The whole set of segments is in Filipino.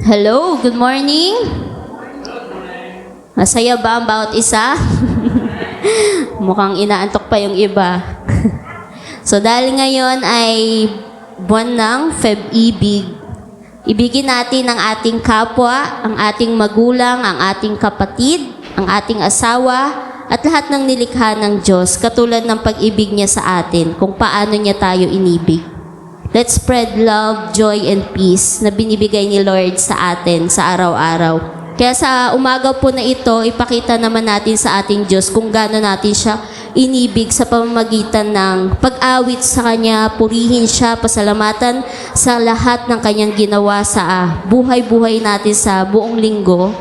Hello, good morning. Masaya ba ang bawat isa? Mukhang inaantok pa yung iba. So dahil ngayon ay buwan ng Feb-ibig, ibigin natin ang ating kapwa, ang ating magulang, ang ating kapatid, ang ating asawa, at lahat ng nilikha ng Diyos, katulad ng pag-ibig niya sa atin, kung paano niya tayo inibig. Let's spread love, joy, and peace na binibigay ni Lord sa atin sa araw-araw. Kaya sa umaga po na ito, ipakita naman natin sa ating Diyos kung gaano natin siya inibig sa pamamagitan ng pag-awit sa Kanya, purihin siya, pasalamatan sa lahat ng Kanyang ginawa sa buhay-buhay natin sa buong linggo.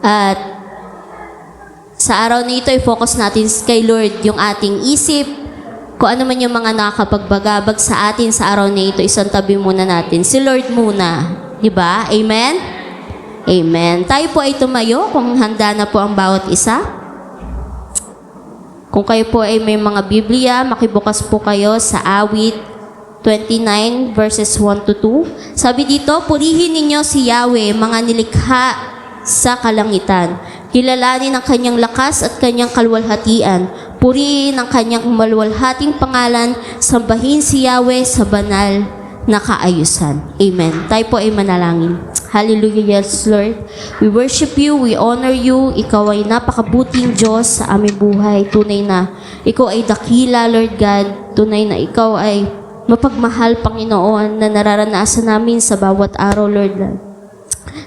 At sa araw na ito, i-focus natin kay Lord yung ating isip, kung ano man yung mga nakapagbagabag sa atin sa araw na ito, isang tabi muna natin. Si Lord muna. Diba? Amen? Amen. Tayo po ay tumayo kung handa na po ang bawat isa. Kung kayo po ay may mga Biblia, makibukas po kayo sa Awit 29 verses 1 to 2. Sabi dito, purihin ninyo si Yahweh, mga nilikha sa kalangitan. Kilalanin ang kanyang lakas at kanyang kalwalhatian. Purihin ang kanyang malwalhating pangalan. Sambahin si Yahweh sa banal na kaayusan. Amen. Tayo po ay manalangin. Hallelujah, yes, Lord. We worship you, we honor you. Ikaw ay napakabuting Diyos sa aming buhay. Tunay na ikaw ay dakila, Lord God. Tunay na ikaw ay mapagmahal, Panginoon, na nararanasan namin sa bawat araw, Lord God.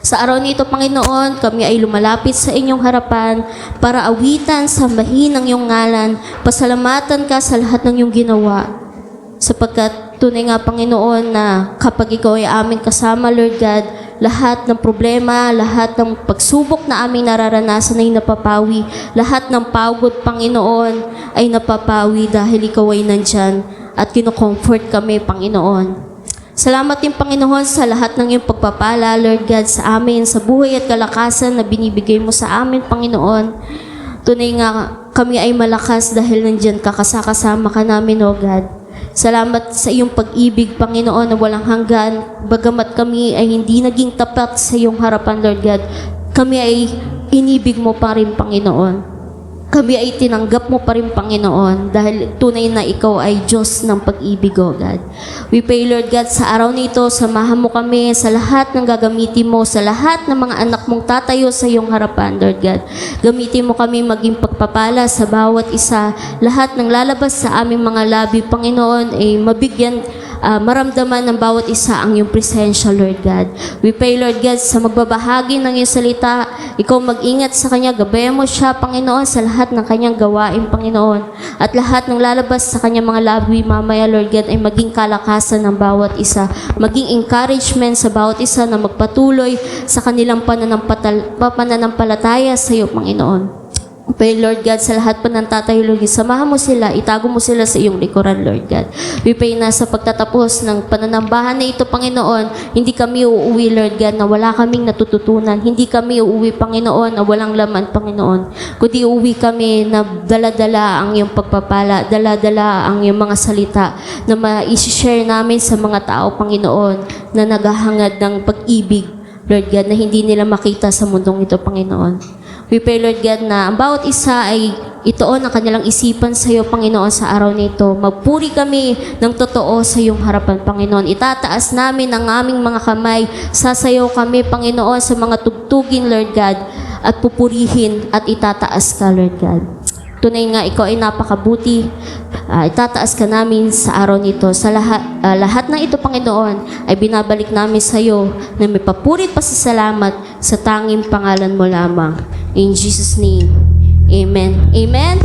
Sa araw nito, Panginoon, kami ay lumalapit sa inyong harapan para awitan, sambahin ang iyong ngalan, pasalamatan ka sa lahat ng iyong ginawa. Sapagkat tunay nga, Panginoon, na kapag ikaw ay aming kasama, Lord God, lahat ng problema, lahat ng pagsubok na aming nararanasan ay napapawi. Lahat ng pagod, Panginoon, ay napapawi dahil ikaw ay nandyan at kinocomfort kami, Panginoon. Salamat din, Panginoon, sa lahat ng iyong pagpapala, Lord God, sa amin, sa buhay at kalakasan na binibigay mo sa amin, Panginoon. Tunay nga, kami ay malakas dahil nandyan ka, kasama ka namin, O God. Salamat sa iyong pag-ibig, Panginoon, na walang hanggan. Bagamat kami ay hindi naging tapat sa iyong harapan, Lord God, kami ay inibig mo pa rin, Panginoon. Kami ay tinanggap mo pa rin, Panginoon, dahil tunay na ikaw ay Diyos ng pag-ibig, O God. We pray, Lord God, sa araw nito, samahan mo kami sa lahat ng gagamitin mo, sa lahat ng mga anak mong tatayo sa iyong harapan, Lord God. Gamitin mo kami maging pagpapala sa bawat isa. Lahat ng lalabas sa aming mga labi, Panginoon, ay mabigyan, maramdaman ng bawat isa ang iyong presensya, Lord God. We pray, Lord God, sa magbabahagi ng iyong salita, ikaw mag-ingat sa kanya, gabayan mo siya, Panginoon, sa lahat ng kanyang gawain, Panginoon. At lahat ng lalabas sa kanyang mga labi, mamaya, Lord God, ay maging kalakasan ng bawat isa, maging encouragement sa bawat isa na magpatuloy sa kanilang pananampalataya sa iyo, Panginoon. Pray, Lord God, sa lahat pa ng tatayo, Lord, samahan mo sila, itago mo sila sa iyong likuran, Lord God. We pray na sa pagtatapos ng pananambahan na ito, Panginoon, hindi kami uuwi, Lord God, na wala kaming natututunan. Hindi kami uuwi, Panginoon, na walang laman, Panginoon. Kundi uuwi kami na dala-dala ang iyong pagpapala, dala-dala ang iyong mga salita na ma-share namin sa mga tao, Panginoon, na naghahangad ng pag-ibig, Lord God, na hindi nila makita sa mundong ito, Panginoon. We pray, Lord God, na ang bawat isa ay itoon ang kanilang isipan sa iyo, Panginoon, sa araw nito. Magpuri kami ng totoo sa iyong harapan, Panginoon. Itataas namin ang aming mga kamay. Sasayaw kami, Panginoon, sa mga tugtugin, Lord God, at pupurihin at itataas ka, Lord God. Tunay nga, ikaw ay napakabuti. Itataas ka namin sa araw nito. Sa lahat ng ito, Panginoon, ay binabalik namin sa iyo na may papurit pa sa salamat sa tanging pangalan mo lamang. In Jesus' name, Amen. Amen.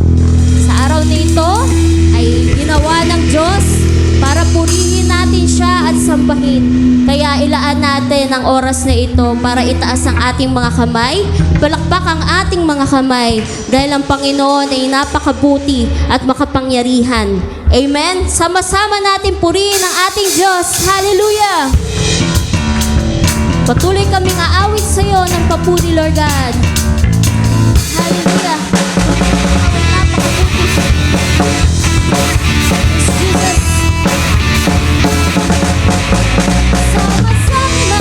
Sa araw na ito ay ginawa ng Diyos para purihin natin siya at sambahin. Kaya ilaan natin ang oras na ito para itaas ang ating mga kamay, palakpak ang ating mga kamay dahil ang Panginoon ay napakabuti at makapangyarihan. Amen. Sama-sama natin purihin ang ating Diyos. Hallelujah. Patuloy kaming aawit sa iyo ng papuri, Lord God. Hallelujah. Jesus. Sama-sama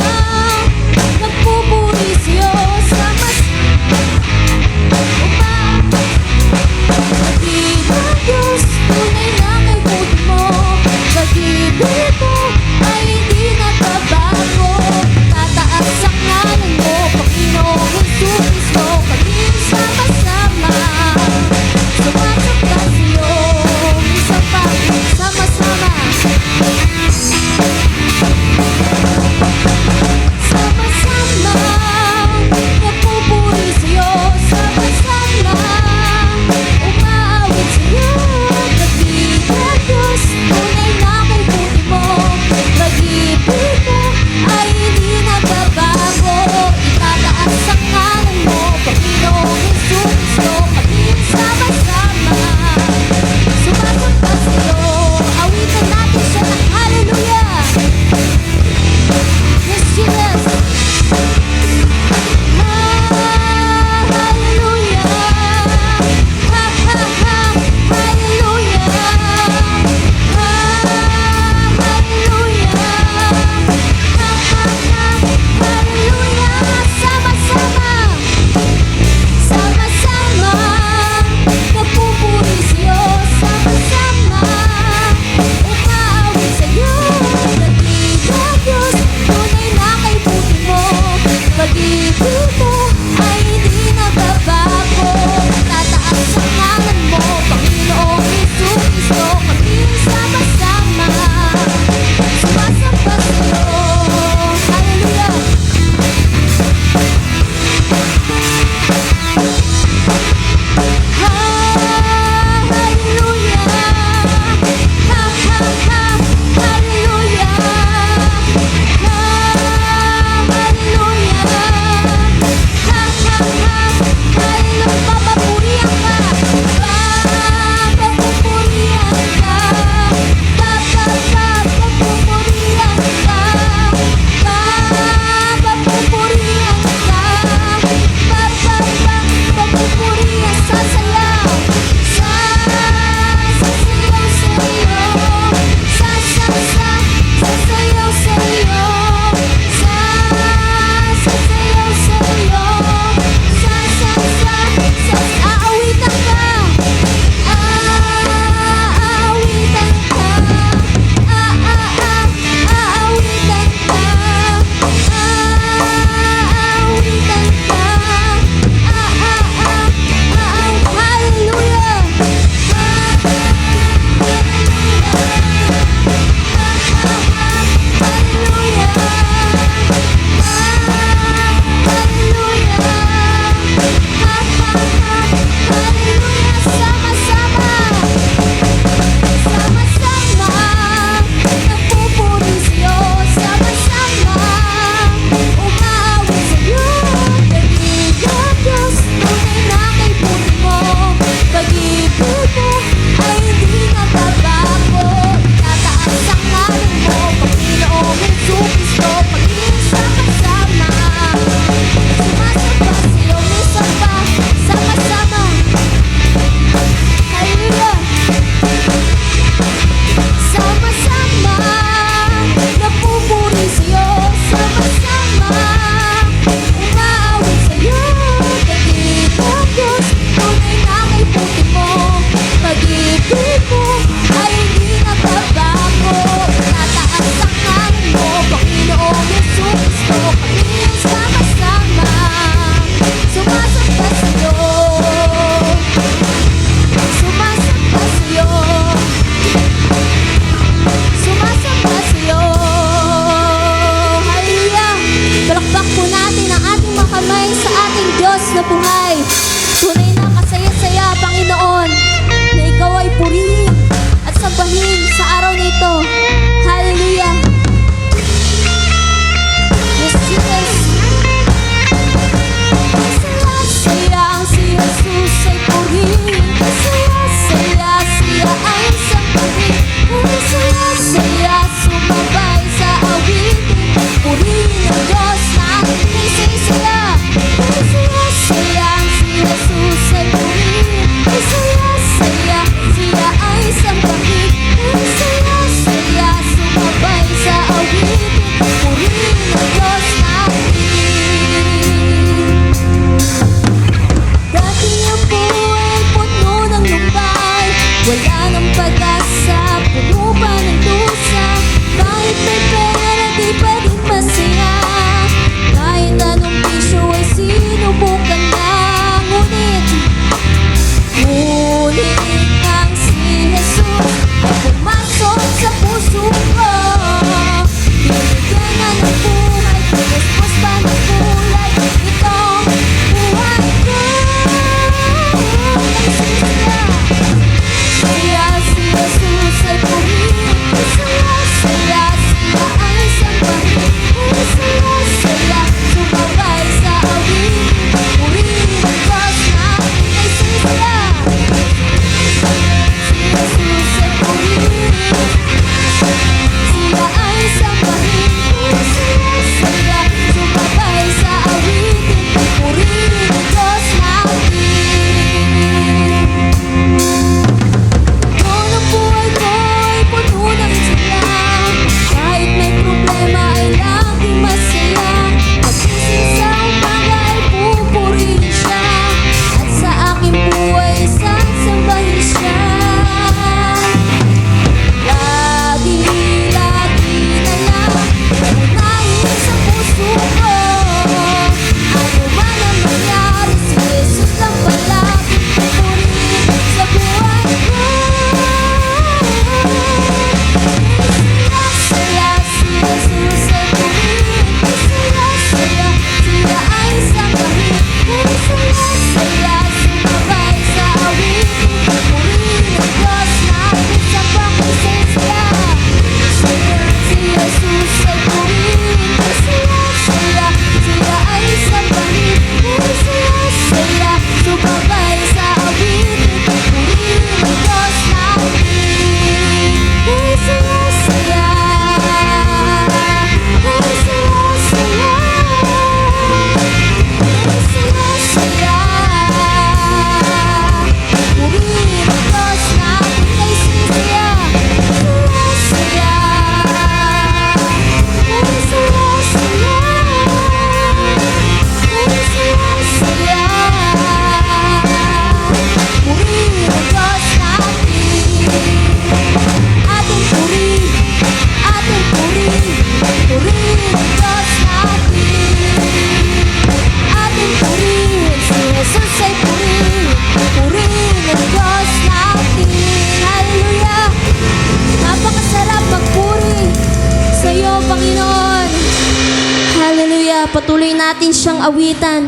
Patuloy natin siyang awitan.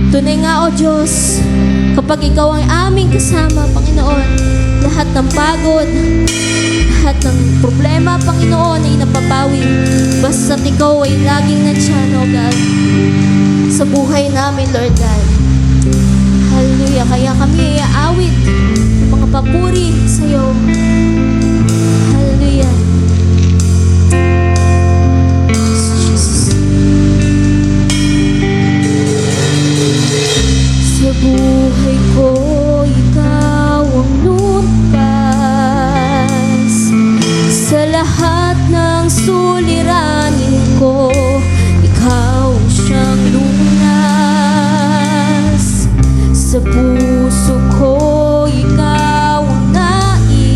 Tunay nga, O Diyos, kapag Ikaw ang aming kasama, Panginoon, lahat ng pagod, lahat ng problema, Panginoon, ay napapawi. Basta't Ikaw ay laging nandiyan, O God, sa buhay namin, Lord God. Hallelujah. Kaya kami ay aawit ng mga papuri sa iyo. Hallelujah. Sa buhay ko, ikaw ang lumpas. Sa lahat ng suliranin ko, ikaw ang siyang lunas. Sa puso ko, ikaw ang nais.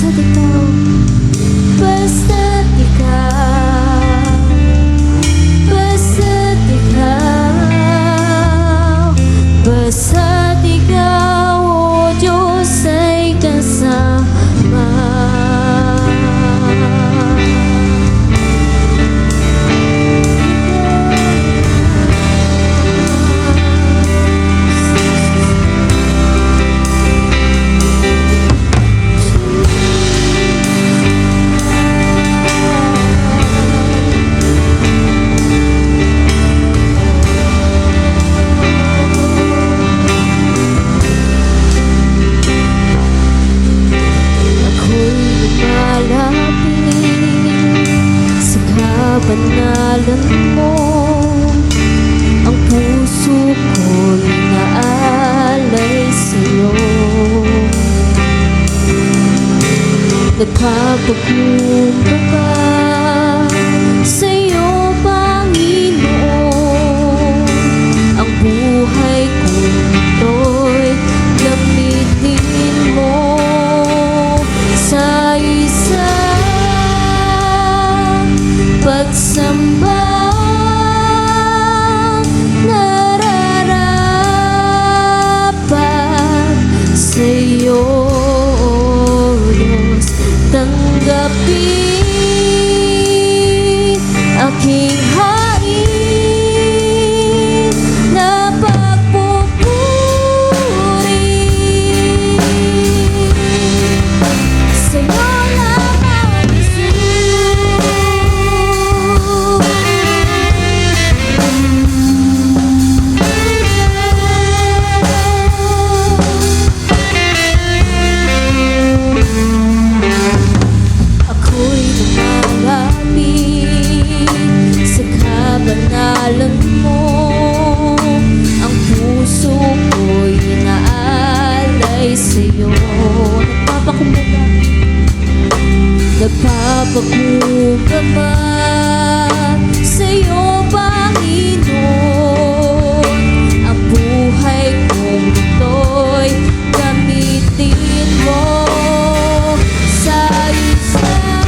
basta't ikaw, basta't ikaw, basta't ikaw, basta't ikaw, o Diyos ay kasama. Banalan mo, ang puso ko'y naalay sa'yo. Nagpapakumbaba sa'yo, Panginoon, ang buhay kong ito'y gamitin mo sa pagsamba, nararapat sa'yo, O Diyos. Tanggapin aking hain na pagpupuri. Sa'yo lamang, banalan mo, ang puso ko'y inaalay sa'yo. Nagpapakumbaba sa'yo, Panginoon, ang buhay kong ito'y gamitin mo sa isang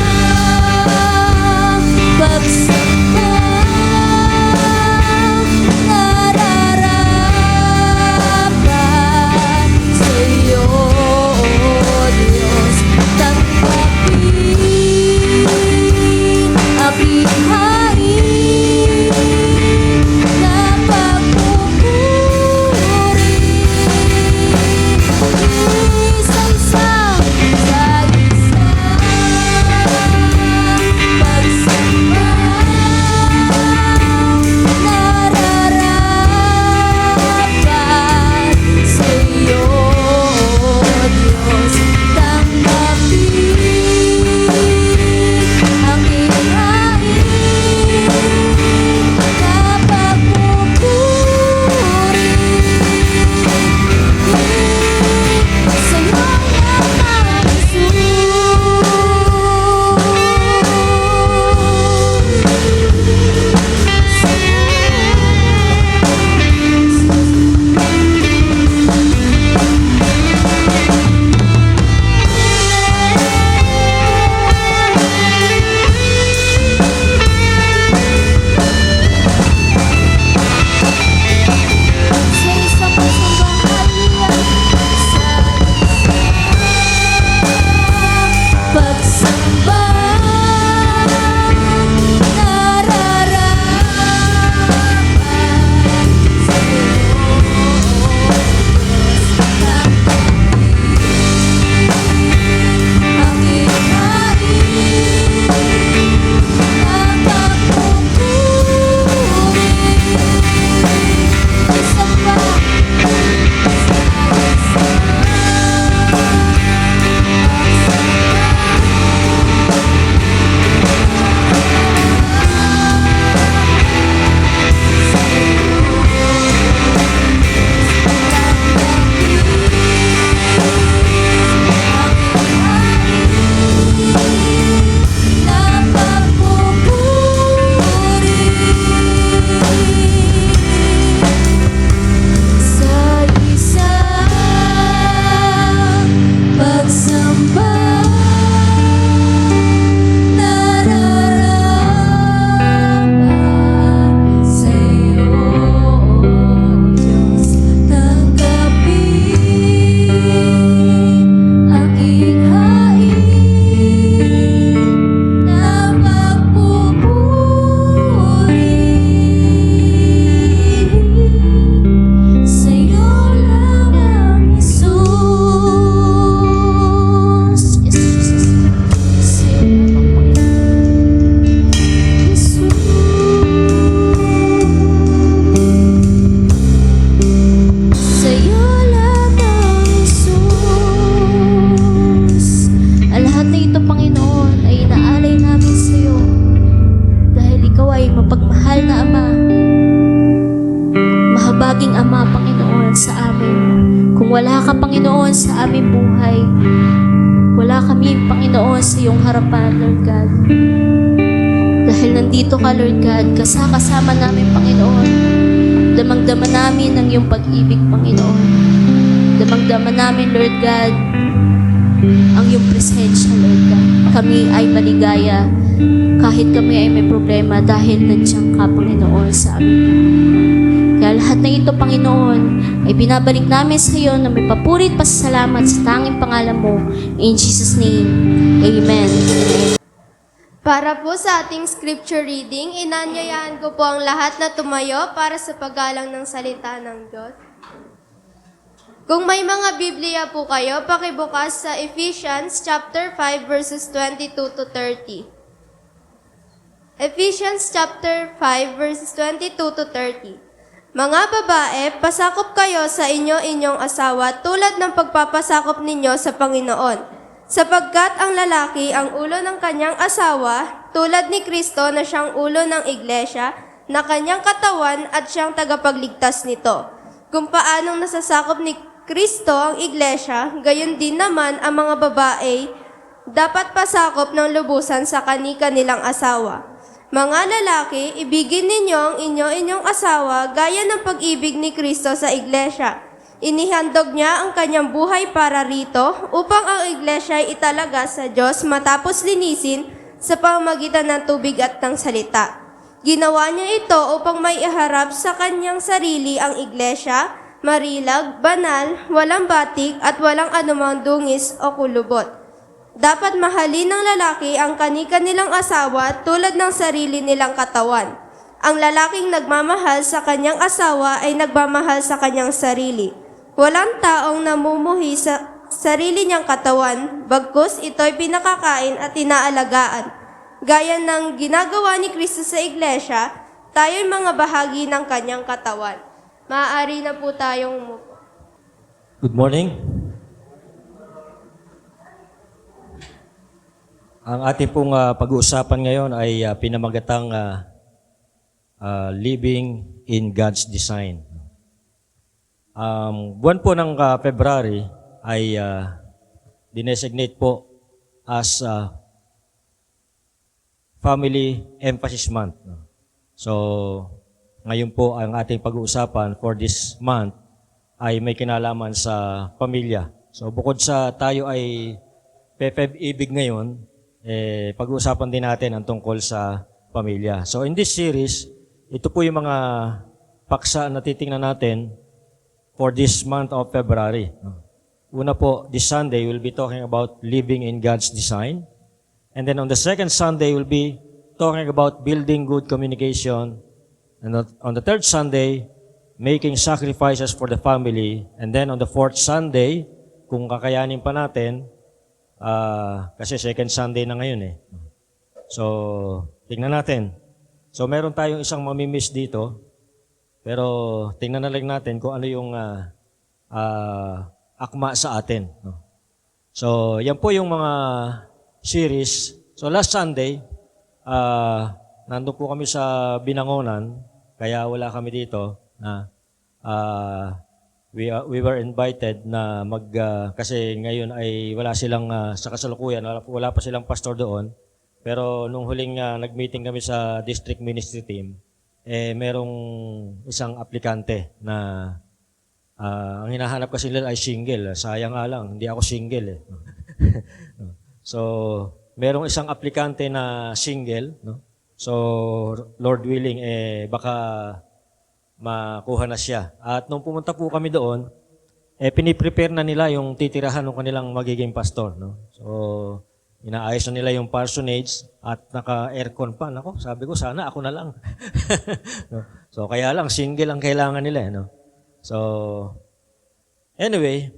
pagsamba. Panginoon, sa amin. Kung wala ka, Panginoon, sa aming buhay, wala kami, Panginoon, sa iyong harapan, Lord God. Dahil nandito ka, Lord God, kasama namin, Panginoon. Damang-dama namin ang iyong pag-ibig, Panginoon. Damang-dama namin, Lord God, ang iyong presensya, Lord God. Kami ay maligaya kahit kami ay may problema dahil nandiyan ka, Panginoon, sa amin. Kaya lahat na ito, Panginoon, ay binabalik namin sa iyo na may papurit pasasalamat sa tanging pangalan mo. In Jesus' name, Amen. Para po sa ating scripture reading, inanyayahan ko po ang lahat na tumayo para sa paggalang ng salita ng Diyos. Kung may mga Biblia po kayo, pakibukas sa Ephesians chapter 5 verses 22 to 30. Ephesians chapter 5 verses 22 to 30. Mga babae, pasakop kayo sa inyong asawa tulad ng pagpapasakop ninyo sa Panginoon. Sapagkat ang lalaki ang ulo ng kanyang asawa, tulad ni Kristo na siyang ulo ng iglesia, na kanyang katawan at siyang tagapagligtas nito. Kung paanong nasasakop ni Kristo ang iglesia, gayon din naman ang mga babae dapat pasakop ng lubusan sa kani-kanilang asawa. Mga lalaki, ibigin ninyo ang inyong asawa gaya ng pag-ibig ni Kristo sa iglesia. Inihandog niya ang kanyang buhay para rito upang ang iglesia ay italaga sa Diyos matapos linisin sa pamamagitan ng tubig at ng salita. Ginawa niya ito upang may iharap sa kanyang sarili ang iglesia, marilag, banal, walang batik at walang anumang dungis o kulubot. Dapat mahalin ng lalaki ang kani-kanilang asawa tulad ng sarili nilang katawan. Ang lalaking nagmamahal sa kanyang asawa ay nagmamahal sa kanyang sarili. Walang taong namumuhi sa sarili niyang katawan, bagkus ito'y pinakakain at inaalagaan. Gaya ng ginagawa ni Kristo sa iglesia, tayo'y mga bahagi ng kanyang katawan. Maaari na po tayong umupo. Good morning. Ang ating pong pag-uusapan ngayon ay pinamagatang Living in God's Design. Buwan po ng February ay dinesignate po as Family Emphasis Month. So, ngayon po ang ating pag-uusapan for this month ay may kinalaman sa pamilya. So, bukod sa tayo ay PFEB-ibig ngayon, pag-uusapan din natin ang tungkol sa pamilya. So, in this series, ito po yung mga paksa na titingnan natin for this month of February. Una po, this Sunday, we'll be talking about living in God's design. And then on the second Sunday, we'll be talking about building good communication. And on the third Sunday, making sacrifices for the family. And then on the fourth Sunday, kung kakayanin pa natin, kasi second Sunday na ngayon eh. So, tingnan natin. So, meron tayong isang mamimiss dito. Pero tingnan na lang natin kung ano yung akma sa atin. So, yan po yung mga series. So, last Sunday, nandun po kami sa Binangonan, kaya wala kami dito. We were invited na kasi ngayon ay wala silang, sa kasalukuyan, wala pa silang pastor doon. Pero nung huling nag-meeting kami sa district ministry team, merong isang aplikante na ang hinahanap kasi nila ay single. Sayang nga lang, hindi ako single eh. So, merong isang aplikante na single, no? So, Lord willing, baka makuha na siya. At nung pumunta po kami doon, piniprepare na nila yung titirahan ng kanilang magiging pastor, no? So, inaayos na nila yung parsonage at naka-aircon pa. Nako, sabi ko, sana ako na lang. No? So, kaya lang, single ang kailangan nila. No? So, anyway,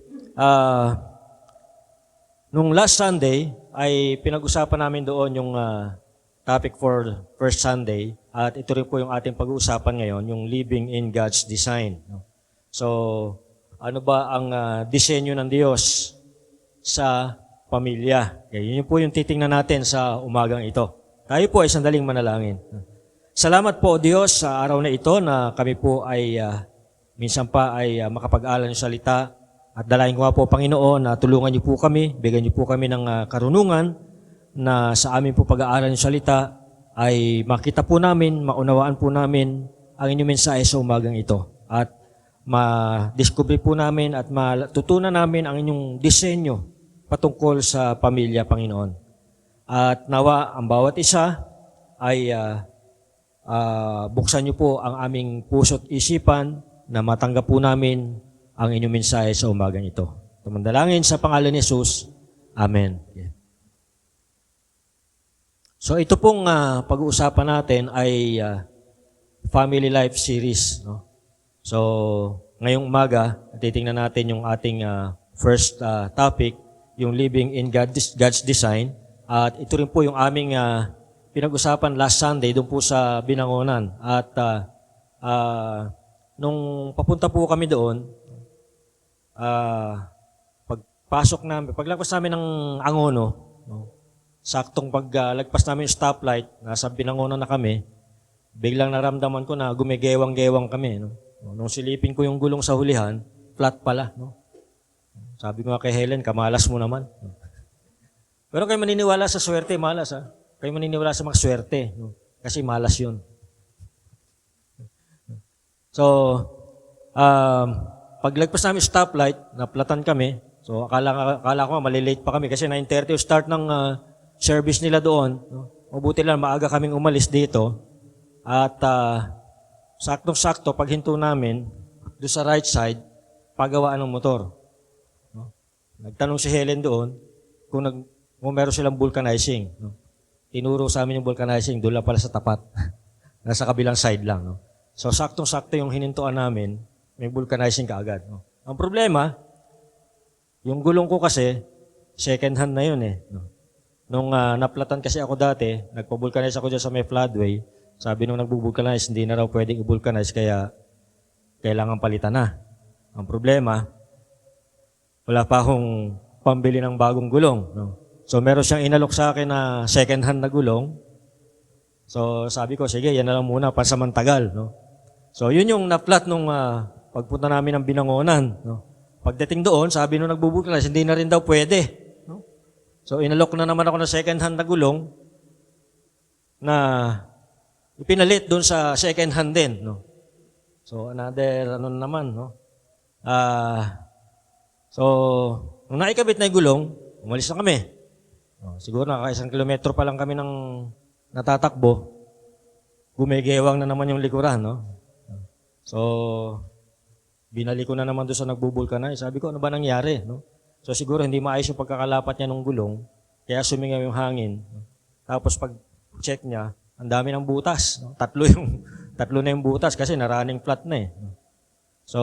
nung last Sunday, ay pinag-usapan namin doon yung topic for first Sunday. At ito rin po yung ating pag-uusapan ngayon, yung living in God's design. No? So, ano ba ang disenyo ng Diyos sa pamilya? Okay, yun po yung titingnan natin sa umagang ito. Tayo po ay sandaling manalangin. Salamat po, Diyos, sa araw na ito na kami po ay minsan pa ay makapag-aral ng salita. At dalayan ko nga po, Panginoon, na tulungan niyo po kami, bigyan niyo po kami ng karunungan na sa amin po pag-aaral ng salita ay makita po namin, maunawaan po namin ang inyong mensahe sa umagang ito. At ma-discover po namin at matutunan namin ang inyong disenyo patungkol sa pamilya, Panginoon. At nawa ang bawat isa ay buksan niyo po ang aming puso't isipan na matanggap po namin ang inyong mensahe sa umagang ito. Tumandalangin sa pangalan ni Jesus. Amen. Yeah. So ito pong pag-uusapan natin ay Family Life Series. No? So ngayong umaga, titingnan natin yung ating first topic, yung Living in God's Design. At ito rin po yung aming pinag-usapan last Sunday doon po sa Binangonan. At nung papunta po kami doon, paglagpas namin ng Angono, no, saktong paglagpas namin yung stoplight, nasa Binangonan na kami, biglang naramdaman ko na gumigewang-gewang kami. No? Nung silipin ko yung gulong sa hulihan, flat pala. No? Sabi ko nga kay Helen, kamalas mo naman. No? Pero kayo maniniwala sa swerte, malas ha. Kayo maniniwala sa mga swerte, no? Kasi malas yun. So, paglagpas namin stoplight, naplatan kami. So, akala ko malilate pa kami kasi 9:30 yung start ng service nila doon. No? Mabuti lang, maaga kaming umalis dito. At saktong-sakto, paghinto namin, doon sa right side, pagawaan ng motor. No? Nagtanong si Helen doon kung meron silang vulcanizing. No? Tinuro sa amin yung vulcanizing, doon lang pala sa tapat. Nasa kabilang side lang. No? So, saktong-sakto yung hinintuan namin, may vulcanizing kaagad. No? Ang problema, yung gulong ko kasi, second hand na yun eh. No? Nung naplatan kasi ako dati, nagpa-vulcanize ako dyan sa may floodway, sabi nung nagbu-vulcanize, hindi na raw pwedeng i-vulcanize, kaya kailangan palitan na. Ang problema, wala pa akong pambili ng bagong gulong. No? So meron siyang inalok sa akin na second hand na gulong. So sabi ko, sige, yan na lang muna, pansamantagal. No? So yun yung naplat nung pagpunta namin ng Binangonan. No? Pagdating doon, sabi nung nagbubuklas, hindi na rin daw pwede. No? So inalok na naman ako ng second hand na gulong na ipinalit doon sa second hand din. No? So another naman. No? So nung naikabit na yung gulong, umalis na kami. Siguro nakaka-1 kilometro pa lang kami ng natatakbo. Gumigewang na naman yung likuran. No? So, binalik ko na naman doon sa nagbubulkanize. Sabi ko, ano ba nangyari? No? So, siguro hindi maayos yung pagkakalapat niya ng gulong, kaya sumingaw yung hangin. No? Tapos, pag-check niya, ang dami ng butas. No? Tatlo na yung butas kasi na-running flat na eh. So,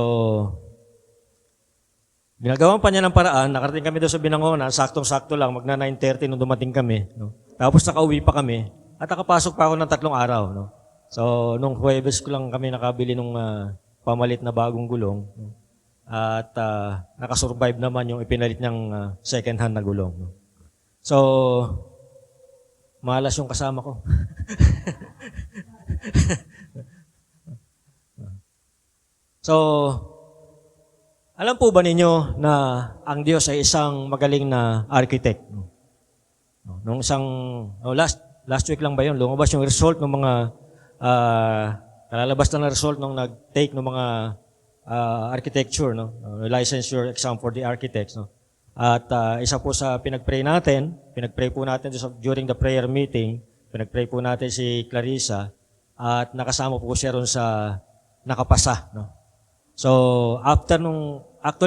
ginagawan pa niya ng paraan, nakarating kami doon sa Binangonan, saktong-sakto lang, magna 9:30 nung dumating kami. No? Tapos nakauwi pa kami, at nakapasok pa ako ng 3 araw. No? So, nung Huwebes ko lang kami nakabili nung pamalit na bagong gulong. No? At nakasurvive naman yung ipinalit niyang second hand na gulong. No? So, malas yung kasama ko. So, alam po ba ninyo na ang Diyos ay isang magaling na architect? Nung last week lang ba yun, lumabas yung result ng mga, nalalabas na result nung nag-take ng mga architecture, no? Licensure exam for the architects. No? At isa po sa pinag-pray po natin during the prayer meeting, pinag-pray po natin si Clarissa, at nakasama po siya ron sa nakapasa. No? So,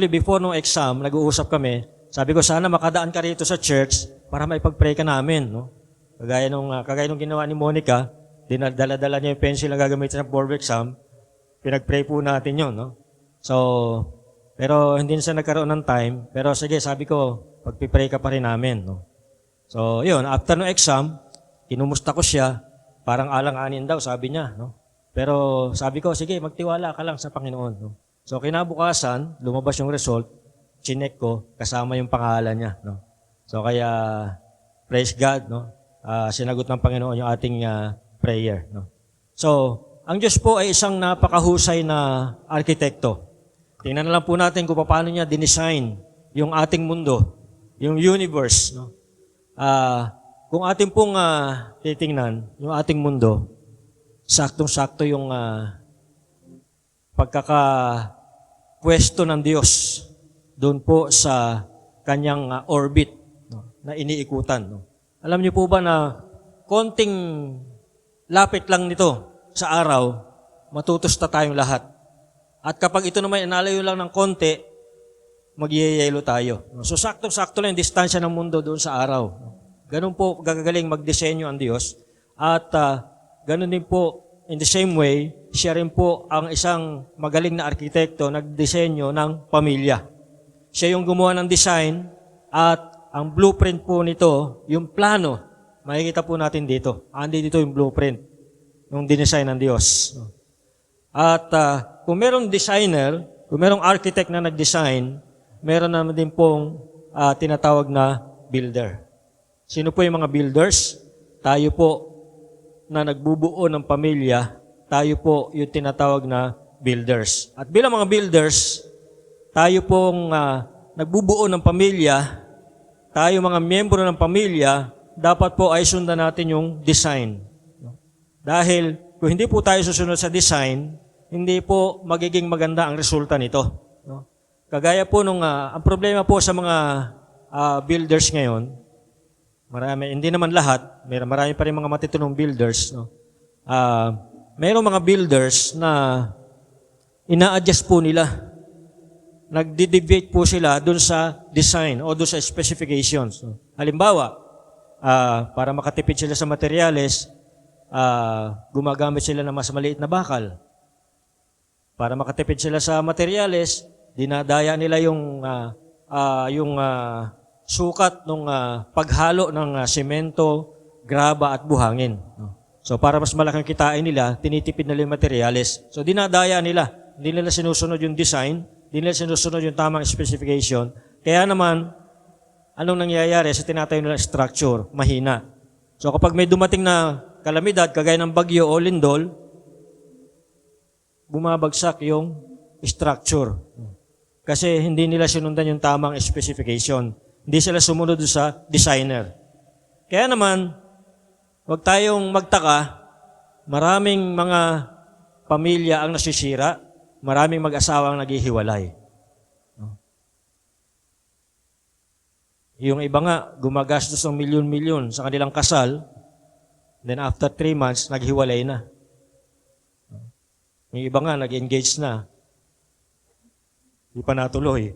before nung exam, nag-uusap kami, sabi ko, sana makadaan ka rito sa church para maipag-pray ka namin. No? Kagaya nung ginawa ni Monica, dala-dala niya yung pencil na gagamitin sa board exam, pinag-pray po natin yun. No? So, pero hindi na siya nagkaroon ng time, pero sige, sabi ko, pag-pray ka pa rin namin. No? So, yun, after nung exam, kinumusta ko siya, parang alang-anin daw, sabi niya. No? Pero sabi ko, sige, magtiwala ka lang sa Panginoon. No? So kinabukasan, lumabas yung result, chinek ko, kasama yung pangalan niya. No? So kaya, praise God, no? Sinagot ng Panginoon yung ating prayer. No? So, Ang Diyos po ay isang napakahusay na arkitekto. Tingnan na lang po natin kung paano niya dinesign yung ating mundo, yung universe. No? Kung ating pong titingnan yung ating mundo, saktong-sakto yung pagkakapwesto ng Diyos doon po sa kanyang orbit, no, na iniikutan. No. Alam niyo po ba na konting lapit lang nito sa araw, matutusta tayong lahat. At kapag ito naman inalayo lang ng konti, magyayelo tayo. No. So saktong-sakto lang yung distansya ng mundo doon sa araw. No. Ganun po gagaling magdisenyo ang Diyos. At ganun din po, in the same way, siya rin po ang isang magaling na arkitekto nagdisenyo ng pamilya. Siya yung gumawa ng design at ang blueprint po nito, yung plano, makikita po natin dito. Andi dito yung blueprint ng dinesign ng Diyos. At kung merong designer, kung merong architect na nag-design, meron naman din pong tinatawag na builder. Sino po yung mga builders? Tayo po na nagbubuo ng pamilya, tayo po yung tinatawag na builders. At bilang mga builders, tayo pong nagbubuo ng pamilya, tayo mga miyembro ng pamilya, dapat po ay sundan natin yung design. Dahil kung hindi po tayo susunod sa design, hindi po magiging maganda ang resulta nito. Kagaya po ang problema po sa mga builders ngayon, marami, hindi naman lahat, marami pa rin mga matitunong builders. No? Mayroong mga builders na ina-adjust po nila. Nagdi-debate po sila dun sa design o dun sa specifications. No? Halimbawa, para makatipid sila sa materyales, gumagamit sila ng mas maliit na bakal. Para makatipid sila sa materyales, dinadaya nila yung sukat ng paghalo ng semento, graba at buhangin. So para mas malaking kitain nila, tinitipid nila yung materyales. So dinadaya nila, hindi nila sinusunod yung design, hindi nila sinusunod yung tamang specification. Kaya naman, anong nangyayari sa tinatayo nilang structure? Mahina. So kapag may dumating na kalamidad, kagaya ng bagyo o lindol, bumabagsak yung structure. Kasi hindi nila sinundan yung tamang specification. Hindi sila sumunod sa designer. Kaya naman, huwag tayong magtaka, maraming mga pamilya ang nasisira, maraming mag-asawa ang naghihiwalay. Yung iba nga, gumagastos ng milyon-milyon sa kanilang kasal, then after 3 months, naghiwalay na. Yung iba nga, nag-engage na. Hindi pa natuloy.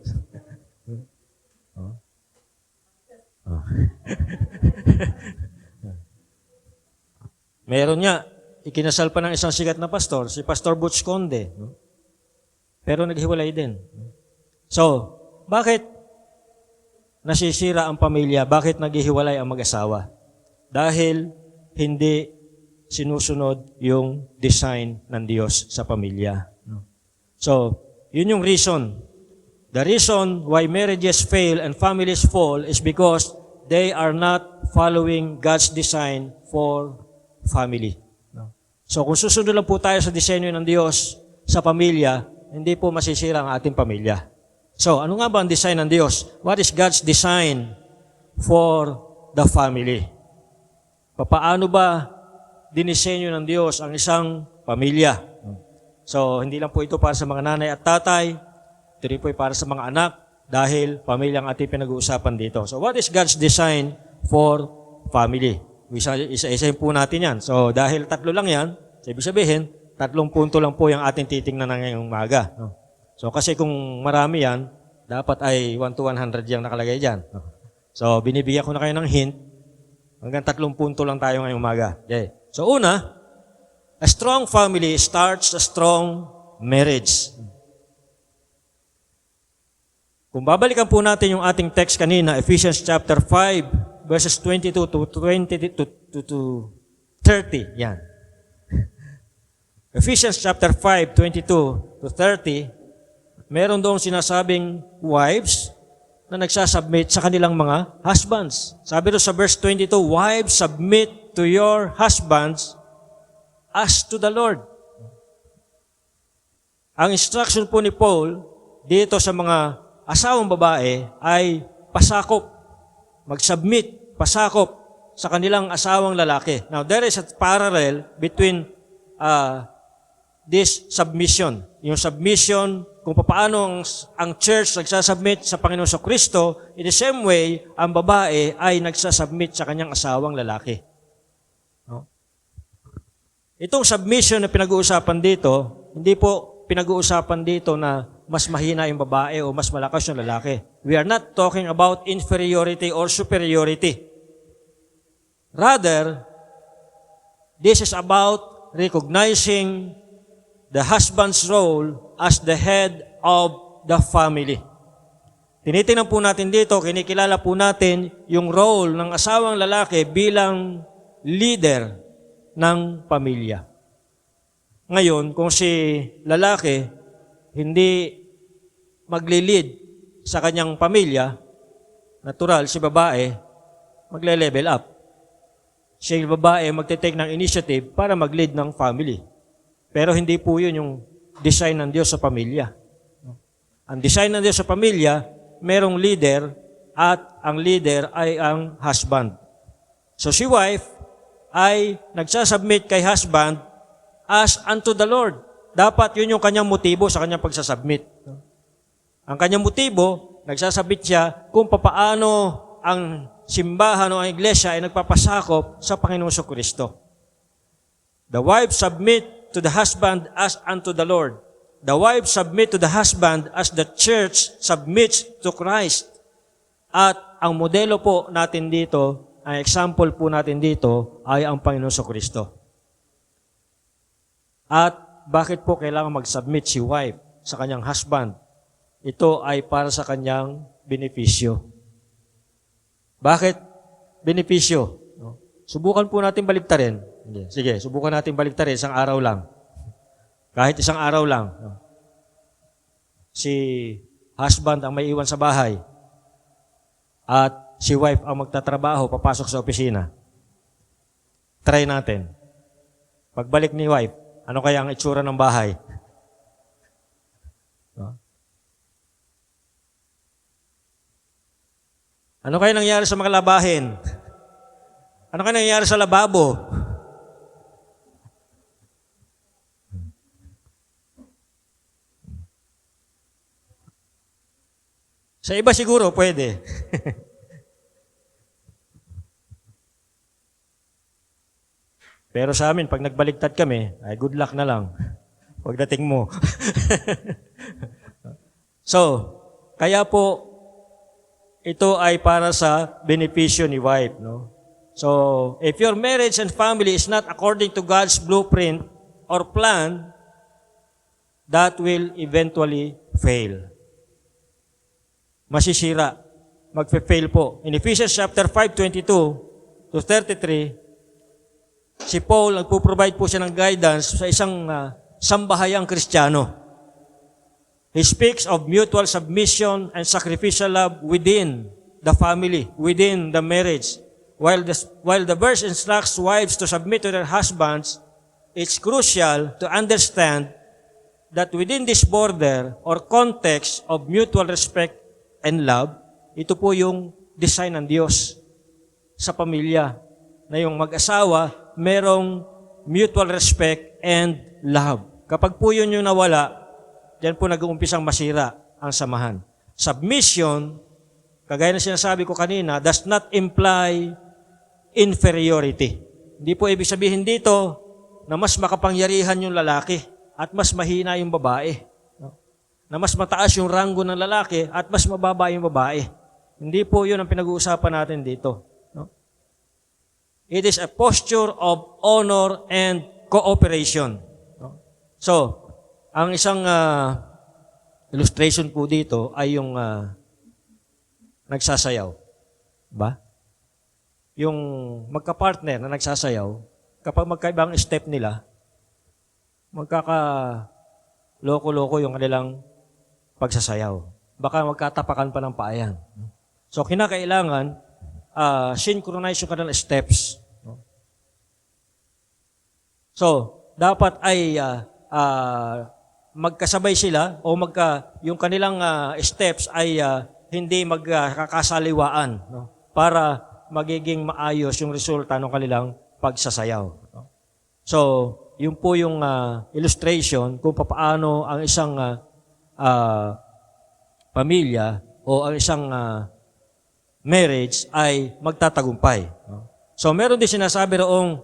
Meron niya, ikinasal pa ng isang sikat na pastor, si Pastor Butch Conde. Pero naghiwalay din. So, bakit nasisira ang pamilya? Bakit naghihiwalay ang mag-asawa? Dahil hindi sinusunod yung design ng Diyos sa pamilya. So, yun yung reason. The reason why marriages fail and families fall is because they are not following God's design for family. So kung susunod lang po tayo sa disenyo ng Diyos sa pamilya, hindi po masisira ang ating pamilya. So ano nga ba ang design ng Diyos? What is God's design for the family? Paano ba dinisenyo ng Diyos ang isang pamilya? So hindi lang po ito para sa mga nanay at tatay, ito rin po ay para sa mga anak dahil pamilya ang ating pinag-uusapan dito. So what is God's design for family? Isa-isahin po natin yan. So dahil 3 lang yan, ibig sabihin, 3 punto lang po yung ating titingnan na ngayong umaga. So kasi kung marami yan, dapat ay 1 to 100 yung nakalagay dyan. So binibigyan ko na kayo ng hint, hanggang 3 punto lang tayo ngayong umaga. Okay. So una, a strong family starts a strong marriage. Kung babalikan po natin yung ating text kanina, Ephesians chapter 5, verses 22 to 30. Yan. Ephesians chapter 5, 22 to 30, meron doong sinasabing wives na nagsasubmit sa kanilang mga husbands. Sabi doon sa verse 22, wives, submit to your husbands as to the Lord. Ang instruction po ni Paul dito sa mga asawang babae ay pasakop, mag-submit, pasakop sa kanilang asawang lalaki. Now, there is a parallel between this submission. Yung submission, kung paano ang church nagsasubmit sa Panginoon sa Kristo, in the same way, ang babae ay nagsasubmit sa kanyang asawang lalaki. No? Itong submission na pinag-uusapan dito, hindi po pinag-uusapan dito na mas mahina yung babae o mas malakas yung lalaki. We are not talking about inferiority or superiority. Rather, this is about recognizing the husband's role as the head of the family. Tinitingnan po natin dito, kinikilala po natin yung role ng asawang lalaki bilang leader ng pamilya. Ngayon, kung si lalaki hindi magli-lead sa kanyang pamilya, natural, si babae magle-level up. Si babae magte-take ng initiative para mag-lead ng family. Pero hindi po yun yung design ng Diyos sa pamilya. Ang design ng Diyos sa pamilya, merong leader at ang leader ay ang husband. So si wife ay nagsasubmit kay husband as unto the Lord. Dapat yun yung kanyang motibo sa kanyang pagsasubmit. Ang kanyang motibo, nagsasubmit siya kung papaano ang simbahan o ang iglesia ay nagpapasakop sa Panginoon Kristo. The wife submit to the husband as unto the Lord. The wife submit to the husband as the church submits to Christ. At ang modelo po natin dito, ang example po natin dito ay ang Panginoon Kristo. At bakit po kailangan mag-submit si wife sa kanyang husband? Ito ay para sa kanyang benepisyo. Bakit benepisyo? Subukan po natin baliktarin. Sige, subukan natin baliktarin isang araw lang. Kahit isang araw lang. Si husband ang may iwan sa bahay at si wife ang magtatrabaho, papasok sa opisina. Try natin. Pagbalik ni wife, ano kaya ang itsura ng bahay? Ano kaya nangyari sa mga labahin? Ano kaya nangyari sa lababo? Sa iba siguro pwede. Pero sa amin, pag nagbaligtad kami, ay good luck na lang. Pagdating mo. So, kaya po, ito ay para sa benepisyo ni wife. No? So, if your marriage and family is not according to God's blueprint or plan, that will eventually fail. Masisira. Magfe-fail po. In Ephesians chapter 5:22 to 33, si Paul, nagpo-provide po siya ng guidance sa isang sambahayang Kristiyano. He speaks of mutual submission and sacrificial love within the family, within the marriage. While the verse instructs wives to submit to their husbands, it's crucial to understand that within this border or context of mutual respect and love, ito po yung design ng Diyos sa pamilya, na yung mag-asawa, merong mutual respect and love. Kapag po yun yung nawala, diyan po nag-uumpisang masira ang samahan. Submission, kagaya na sinasabi ko kanina, does not imply inferiority. Hindi po ibig sabihin dito na mas makapangyarihan yung lalaki at mas mahina yung babae. Na mas mataas yung ranggo ng lalaki at mas mababa yung babae. Hindi po yun ang pinag-uusapan natin dito. It is a posture of honor and cooperation. So, ang isang illustration po dito ay yung nagsasayaw. Ba? Yung magka-partner na nagsasayaw, kapag magkaibang step nila, magkaka-loko-loko yung kanilang pagsasayaw. Baka magkatapakan pa ng paayan. So, kinakailangan synchronize yung kanilang steps. So, dapat ay magkasabay sila o yung kanilang steps ay hindi magkakasaliwaan, no? Para magiging maayos yung resulta ng kanilang pagsasayaw. No? So, yun po yung illustration kung paano ang isang pamilya o ang isang marriage ay magtatagumpay. No? So, meron din sinasabi roong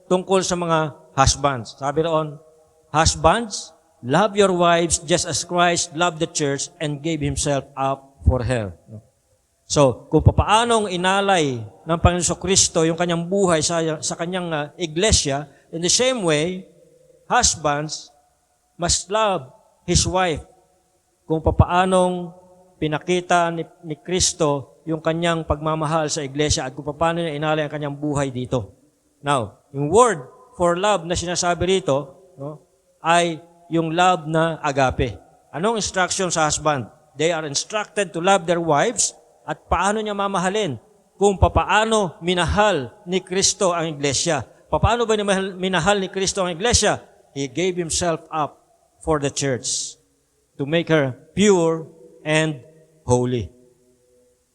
tungkol sa mga husbands. Sabi roon, husbands, love your wives just as Christ loved the church and gave Himself up for her. No? So, kung paanong inalay ng Panginoon Kristo yung kanyang buhay sa kanyang iglesia, in the same way, husbands must love his wife. Kung paanong pinakita ni Kristo yung kanyang pagmamahal sa iglesia at kung paano niya inalay ang kanyang buhay dito. Now, yung word for love na sinasabi rito, no, ay yung love na agape. Anong instruction sa husband? They are instructed to love their wives at paano niya mamahalin? Kung paano minahal ni Kristo ang iglesia. Paano ba minahal ni Kristo ang iglesia? He gave Himself up for the church to make her pure and holy.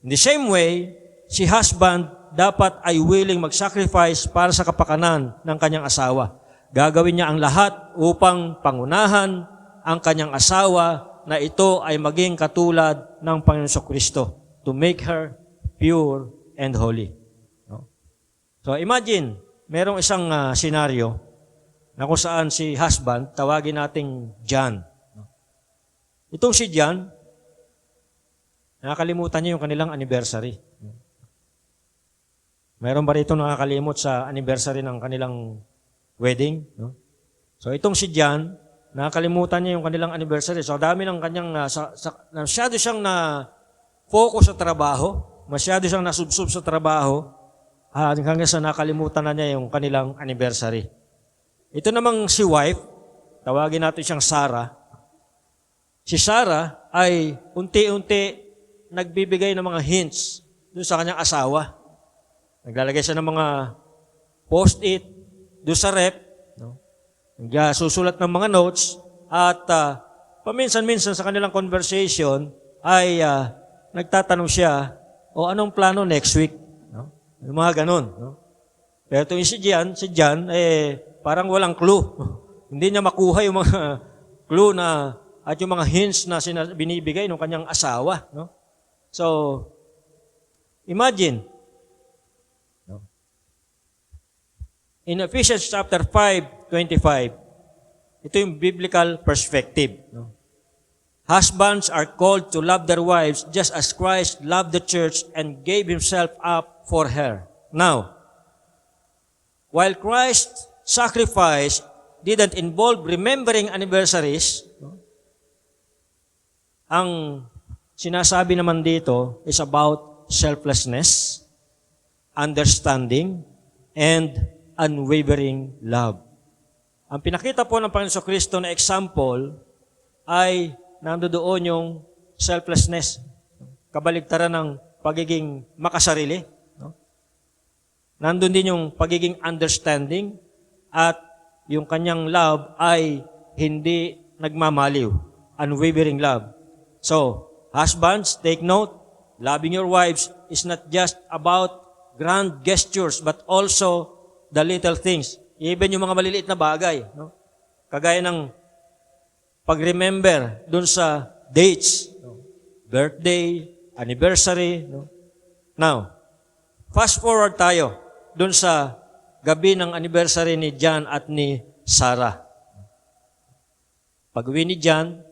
In the same way, si husband dapat ay willing mag-sacrifice para sa kapakanan ng kanyang asawa. Gagawin niya ang lahat upang pangunahan ang kanyang asawa na ito ay maging katulad ng Panginoon Kristo to make her pure and holy. No? So imagine, merong isang senaryo na kung saan si husband, tawagin nating John. No? Itong si John, nakakalimutan niya yung kanilang anniversary. Mayroon ba rito nakakalimot sa anniversary ng kanilang wedding? No? So itong si John, nakakalimutan niya yung kanilang anniversary. So dami ng kanyang, masyado siyang na-focus sa trabaho, masyado siyang nasubsob sa trabaho, hanggang sa nakalimutan na niya yung kanilang anniversary. Ito namang si wife, tawagin natin siyang Sarah. Si Sarah ay unti-unti nagbibigay ng mga hints doon sa kanyang asawa. Naglalagay siya ng mga post-it doon sa rep, no? Susulat ng mga notes, at paminsan-minsan sa kanilang conversation ay nagtatanong siya, o anong plano next week? No? Yung mga ganun. No? Pero ito yung si John, parang walang clue. Hindi niya makuha yung mga clue at yung mga hints na binibigay ng kanyang asawa. No? So, imagine, no? In Ephesians chapter 5:25, ito yung biblical perspective. No? Husbands are called to love their wives just as Christ loved the church and gave Himself up for her. Now, while Christ's sacrifice didn't involve remembering anniversaries, no? Ang sinasabi naman dito is about selflessness, understanding, and unwavering love. Ang pinakita po ng Panginoon Kristo na example ay nandoon yung selflessness, kabaligtaran ng pagiging makasarili. No? Nandun din yung pagiging understanding at yung kanyang love ay hindi nagmamaliw, unwavering love. So, husbands, take note, loving your wives is not just about grand gestures but also the little things. Even yung mga maliliit na bagay. No? Kagaya ng pag-remember dun sa dates, no? Birthday, anniversary. No? Now, fast forward tayo dun sa gabi ng anniversary ni John at ni Sarah. Pag-uwi ni John,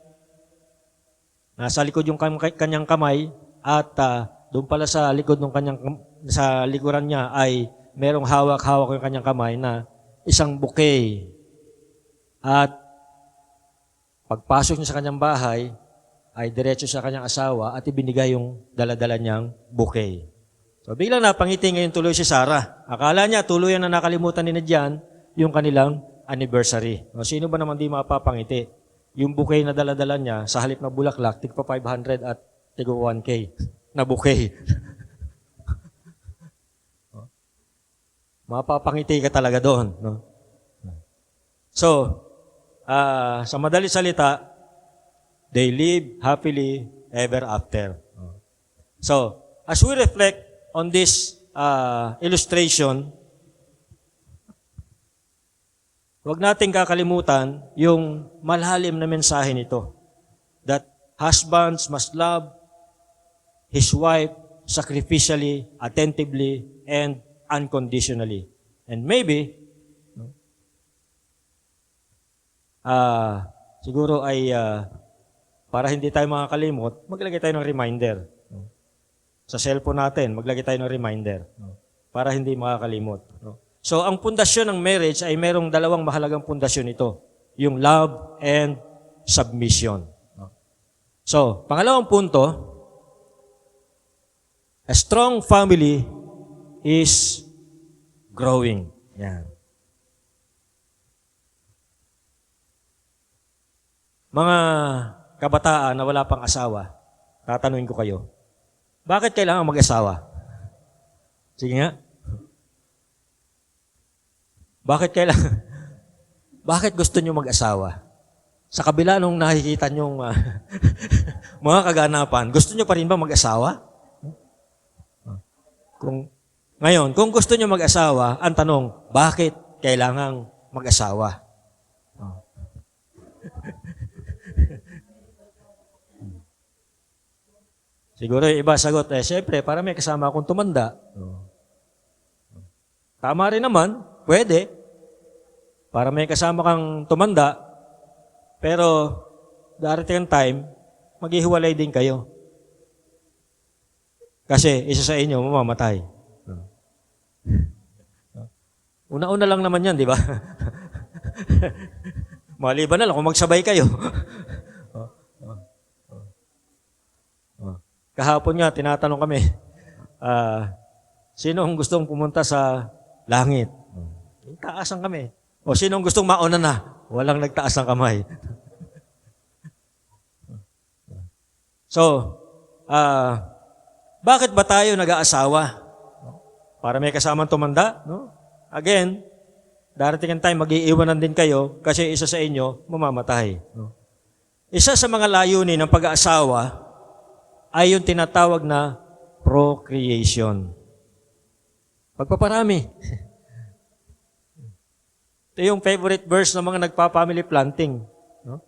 nasa likod yung kanyang kamay at doon pala sa likod ng sa likuran niya ay merong hawak-hawak yung kanyang kamay na isang bouquet. At pagpasok niya sa kanyang bahay, ay diretso sa kanyang asawa at ibinigay yung daladala niyang bouquet. So biglang napangiti ngayon tuloy si Sarah. Akala niya tuluyan na nakalimutan ni John yung kanilang anniversary. O, sino ba naman di mapapangiti? Yung bouquet na daladala niya, sa halip na bulaklak, tigpa 500 at tigpa 1K na bouquet. Mapapangiti ka talaga doon. No? So, sa madali salita, they live happily ever after. So, as we reflect on this illustration, huwag nating kakalimutan yung malalim na mensahe nito, that husbands must love his wife sacrificially, attentively, and unconditionally. And maybe, siguro ay para hindi tayo makakalimot, maglagay tayo ng reminder. Sa cellphone natin, maglagay tayo ng reminder para hindi makakalimot. So, ang pundasyon ng marriage ay merong dalawang mahalagang pundasyon ito, yung love and submission. So, pangalawang punto, a strong family is growing. Yan. Mga kabataan na wala pang asawa, tatanungin ko kayo, bakit kailangan mag-asawa? Sige nga. Bakit gusto nyo mag-asawa? Sa kabila nung nakikita nyong mga kaganapan, gusto nyo pa rin ba mag-asawa? Kung gusto nyo mag-asawa, ang tanong, bakit kailangang mag-asawa? Siguro yung iba sagot, syempre, para may kasama akong tumanda. Tama rin naman, pwede. Para may kasama kang tumanda, pero darating ang time, maghihiwalay din kayo. Kasi isa sa inyo mamamatay. Una-una lang naman yan, di ba? Maliban na lang kung magsabay kayo. Kahapon nga, tinatanong kami, sino ang gustong pumunta sa langit? Taasan kami. O sino ang gustong mauna na? Walang nagtaas ng kamay. So, bakit ba tayo nag-aasawa? Para may kasamang tumanda? No? Again, darating ang time, mag-iiwanan din kayo kasi isa sa inyo mamamatay. No? Isa sa mga layunin ng pag-aasawa ay yung tinatawag na procreation. Pagpaparami. Ito yung favorite verse ng mga nagpa-family planting. No?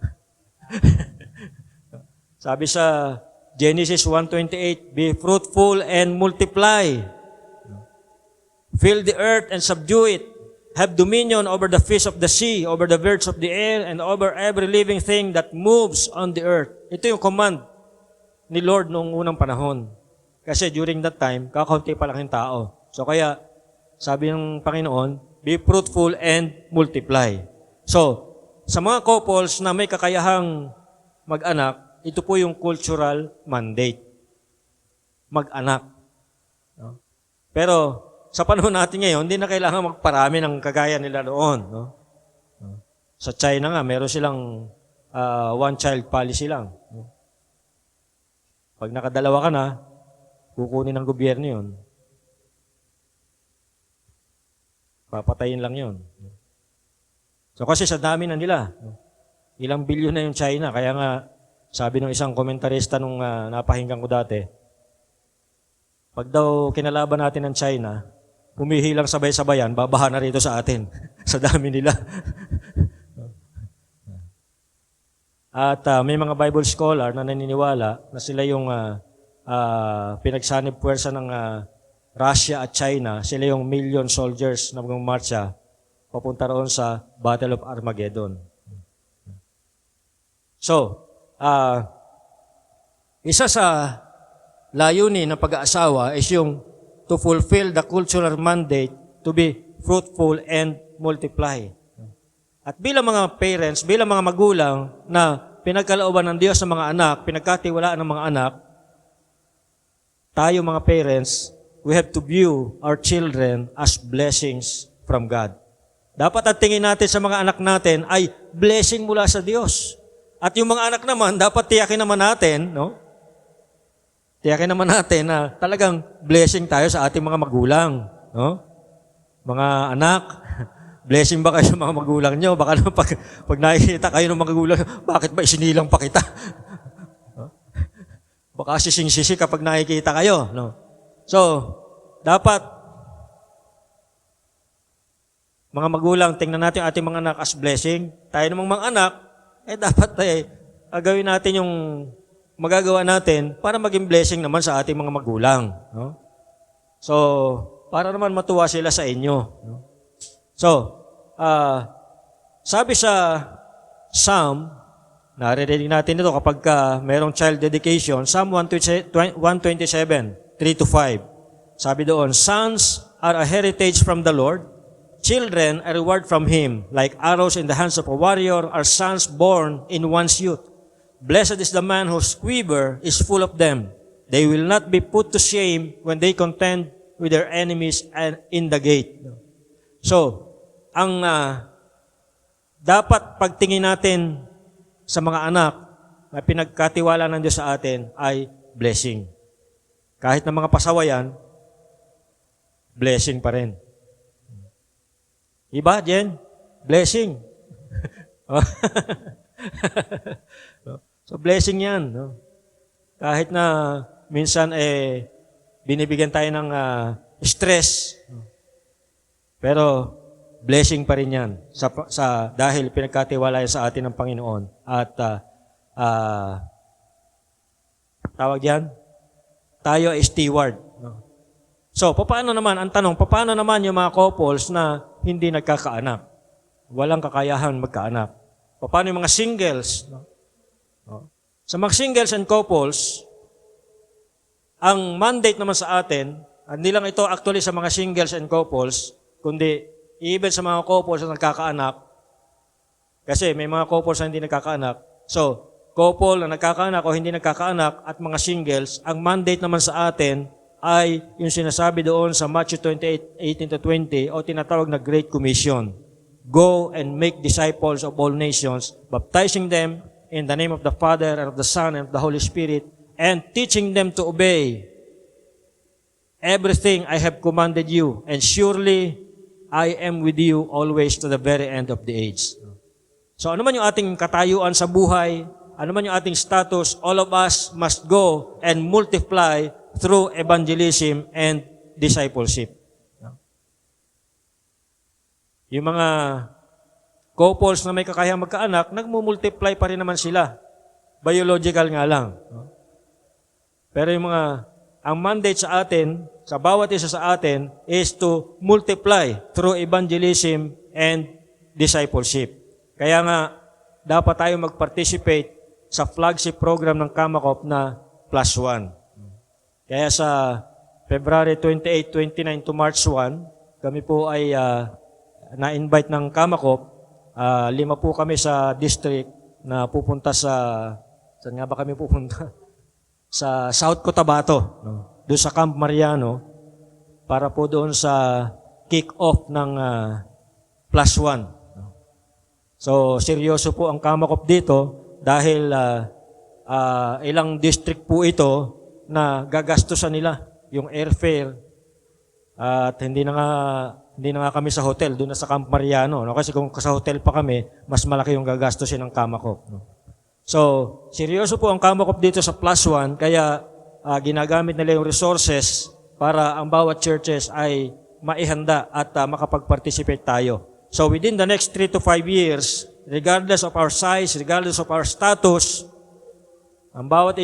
Sabi sa Genesis 1:28, be fruitful and multiply. Fill the earth and subdue it. Have dominion over the fish of the sea, over the birds of the air, and over every living thing that moves on the earth. Ito yung command ni Lord noong unang panahon. Kasi during that time, kakaunti pa lang yung tao. So kaya, sabi ng Panginoon, be fruitful and multiply. So, sa mga couples na may kakayahang mag-anak, ito po yung cultural mandate. Mag-anak. No? Pero, sa panahon natin ngayon, hindi na kailangan magparami ng kagaya nila noon. No? Sa China nga, meron silang one-child policy lang. No? Pag nakadalawa ka na, kukunin ng gobyerno yun. Papatayin lang yun. So kasi sa dami na nila, ilang bilyon na yung China. Kaya nga, sabi ng isang komentarista nung napahinggan ko dati, pag daw kinalaban natin ng China, humihilang sabay-sabayan, babaha na rito sa atin. Sa dami nila. At may mga Bible scholar na naniniwala na sila yung pinagsanib puwersa ng Russia at China, sila yung million soldiers na magmamarcha papunta roon sa Battle of Armageddon. So, isa sa layunin ng pag-aasawa is yung to fulfill the cultural mandate to be fruitful and multiply. At bilang mga parents, bilang mga magulang na pinagkalooban ng Diyos sa mga anak, pinagkatiwalaan ng mga anak, tayo mga parents, we have to view our children as blessings from God. Dapat ang tingin natin sa mga anak natin ay blessing mula sa Diyos. At yung mga anak naman, dapat tiyakin naman natin, no? Tiyakin naman natin na talagang blessing tayo sa ating mga magulang, no? Mga anak, blessing ba kayo sa mga magulang nyo? Baka naman pag nakikita kayo ng mga magulang, bakit ba isinilang pa kita? Baka sising-sisi kapag nakikita kayo. No? So, dapat, mga magulang, tingnan natin ating mga anak as blessing. Tayo namang mga anak, dapat gawin natin yung magagawa natin para maging blessing naman sa ating mga magulang. No? So, para naman matuwa sila sa inyo. No? So, sabi sa Psalm, naririnig natin ito kapag mayroong child dedication, Psalm 127, 3-5. Sabi doon, sons are a heritage from the Lord, children a reward from Him. Like arrows in the hands of a warrior are sons born in one's youth. Blessed is the man whose quiver is full of them. They will not be put to shame when they contend with their enemies and in the gate. So, ang dapat pagtingin natin sa mga anak na pinagkatiwala ng Diyos sa atin ay blessing. Kahit na mga pasawayan, blessing pa rin. Iba, Jen? Blessing. So, blessing yan. No? Kahit na minsan binibigyan tayo ng stress. Pero, blessing pa rin yan dahil pinagkatiwala sa atin ng Panginoon. At tawag yan, tayo ay steward. No? So, paano naman, ang tanong, paano naman yung mga couples na hindi nagkakaanak? Walang kakayahan magkaanak. Paano yung mga singles? No? No? Sa mga singles and couples, ang mandate naman sa atin, hindi lang ito actually sa mga singles and couples, kundi even sa mga couples na nagkakaanak, kasi may mga couples na hindi nagkakaanak. So, couple na nagkakaanak o hindi nagkakaanak at mga singles, ang mandate naman sa atin ay yung sinasabi doon sa Matthew 28:18-20 o tinatawag na Great Commission. Go and make disciples of all nations, baptizing them in the name of the Father and of the Son and of the Holy Spirit, and teaching them to obey everything I have commanded you, and surely I am with you always to the very end of the age. So ano man yung ating katayuan sa buhay, ano man yung ating status, all of us must go and multiply through evangelism and discipleship. Yung mga couples na may kakayahang magkaanak, nagmumultiply pa rin naman sila. Biological nga lang. Pero yung ang mandate sa atin, sa bawat isa sa atin, is to multiply through evangelism and discipleship. Kaya nga, dapat tayo mag-participate sa flagship program ng Kamakop na +1. Kaya sa February 28, 29 to March 1, kami po ay na-invite ng Kamakop. 5 po kami sa district na pupunta saan nga ba kami pupunta? Sa South Cotabato, no? Doon sa Camp Mariano, para po doon sa kick-off ng +1. No? So, seryoso po ang Kamakop dito dahil ilang district po ito na gagastusan nila yung airfare at hindi na nga kami sa hotel, doon na sa Camp Mariano. No? Kasi kung sa hotel pa kami, mas malaki yung gagastusin ng Kamakop. No? So, seryoso po ang Kamakop dito sa +1, kaya ginagamit nila yung resources para ang bawat churches ay maihanda at makapag-participate tayo. So, within the next 3 to 5 years, regardless of our size, regardless of our status, ang bawat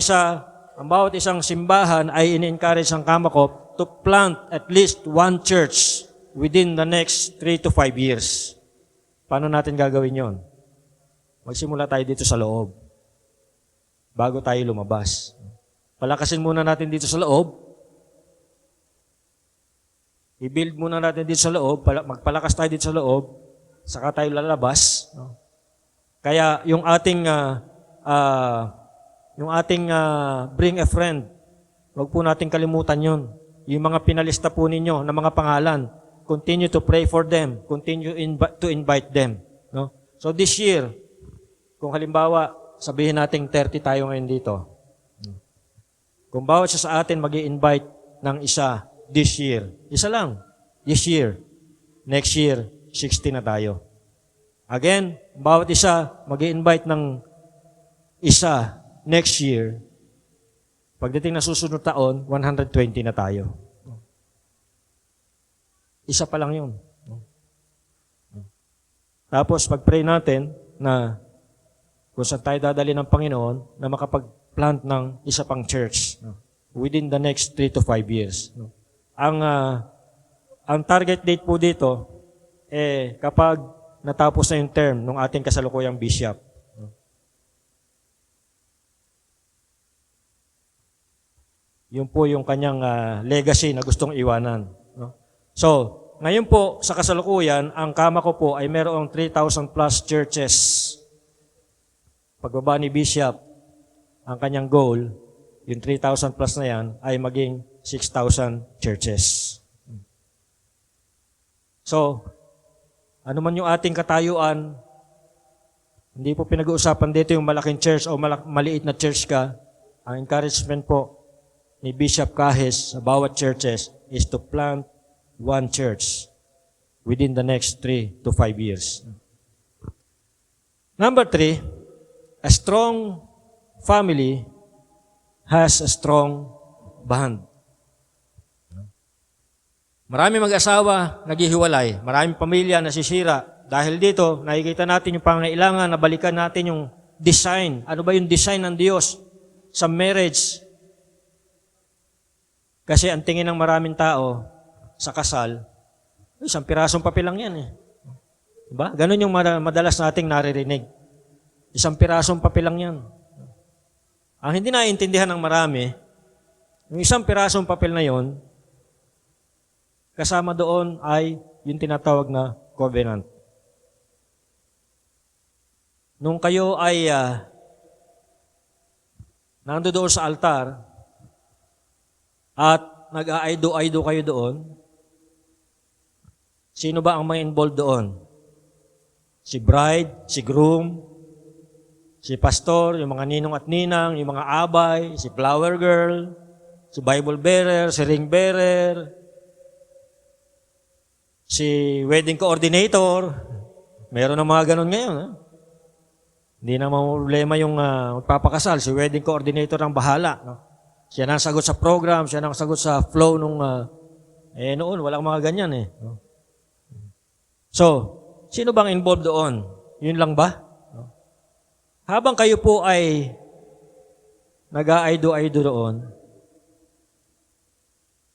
isang simbahan ay in-encourage ng Kamakop to plant at least one church within the next 3 to 5 years. Paano natin gagawin yon? Magsimula tayo dito sa loob bago tayo lumabas. Palakasin muna natin dito sa loob. I-build muna natin dito sa loob. Magpalakas tayo dito sa loob. Saka tayo lalabas. Kaya yung ating bring a friend, wag po natin kalimutan yun. Yung mga pinalista po ninyo na mga pangalan, continue to pray for them. Continue to invite them. No? So this year, kung halimbawa, sabihin natin 30 tayo ngayon dito. Kung bawat isa sa atin mag-i-invite ng isa this year, isa lang, this year, next year, 60 na tayo. Again, bawat isa mag-i-invite ng isa next year, Pagdating na susunod taon, 120 na tayo. Isa pa lang yun. Tapos, pag-pray natin na kung saan tayo dadali ng Panginoon na makapag-plant ng isa pang church within the next 3 to 5 years. Ang target date po dito, kapag natapos na yung term ng ating kasalukuyang bishop. Yun po yung kanyang legacy na gustong iwanan. No? So, ngayon po, sa kasalukuyan, ang kama ko po ay mayroong 3,000 plus churches. Pagbaba ni Bishop, ang kanyang goal, yung 3,000 plus na yan, ay maging 6,000 churches. So, ano man yung ating katayuan, hindi po pinag-uusapan dito yung malaking church o maliit na church ka. Ang encouragement po ni Bishop Kahis sa bawat churches is to plant one church within the next 3 to 5 years. Number 3, a strong family has a strong bond. Maraming mag-asawa naghihiwalay, maraming pamilya nasisira. Dahil dito, nakikita natin yung pangailangan na balikan natin yung design. Ano ba yung design ng Diyos sa marriage? Kasi ang tingin ng maraming tao sa kasal, isang pirasong papel lang yan eh. Diba? Ganun yung madalas nating naririnig. Isang pirasong papel lang yan. Ang hindi naiintindihan ng marami, yung isang pirasong papel na yon, kasama doon ay yung tinatawag na covenant. Nung kayo ay nando doon sa altar at nag-aaydo-aydo kayo doon, sino ba ang may involved doon? Si bride, si groom, si pastor, yung mga ninong at ninang, yung mga abay, si flower girl, si Bible bearer, si ring bearer, si wedding coordinator. Meron ng mga ganun ngayon. Hindi na problema yung magpapakasal. Si wedding coordinator ang bahala. No? Siya nang sagot sa program, siya nang sagot sa flow nung... noon, walang mga ganyan eh. No? So, sino bang involved doon? Yun lang ba? No? Habang kayo po ay nag-aaydo-aydo doon,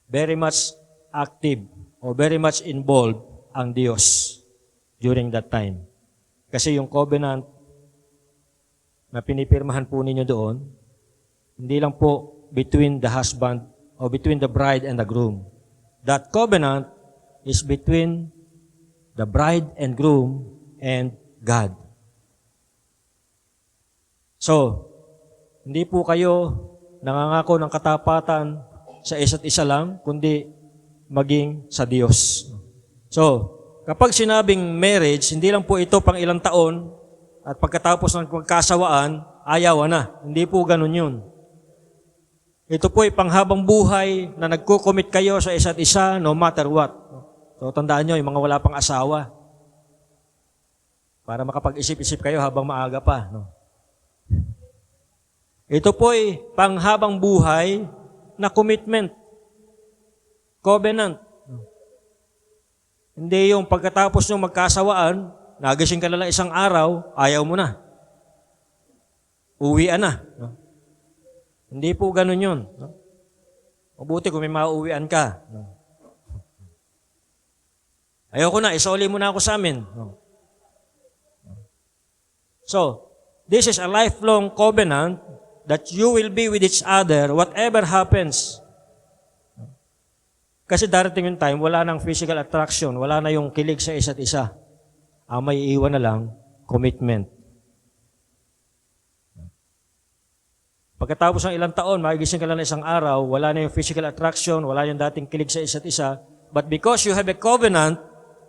very much active o very much involved ang Diyos during that time. Kasi yung covenant na pinipirmahan po ninyo doon, hindi lang po between the husband or between the bride and the groom. That covenant is between the bride and groom and God. So, hindi po kayo nangangako ng katapatan sa isa't isa lang, kundi maging sa Diyos. So, kapag sinabing marriage, hindi lang po ito pang ilang taon at pagkatapos ng magkasawaan, ayaw na. Hindi po ganun yun. Ito po ay panghabang buhay na nagko-commit kayo sa isa't isa no matter what. So, tandaan nyo, yung mga wala pang asawa, para makapag-isip-isip kayo habang maaga pa. No? Ito po ay panghabang buhay na commitment. Covenant. Hindi yung pagkatapos nyo magkasawaan, nagising ka na lang isang araw, ayaw mo na. Uwian na. No? Hindi po ganun yun. No? Mabuti kung may mauwian ka. No? Ayoko na, isoli mo na ako sa amin. No? So, this is a lifelong covenant that you will be with each other whatever happens. Kasi darating yung time, wala nang physical attraction, wala na yung kilig sa isa't isa. Ang may iwan na lang, commitment. Pagkatapos ng ilang taon, magigising ka lang na isang araw, wala na yung physical attraction, wala yung dating kilig sa isa't isa. But because you have a covenant,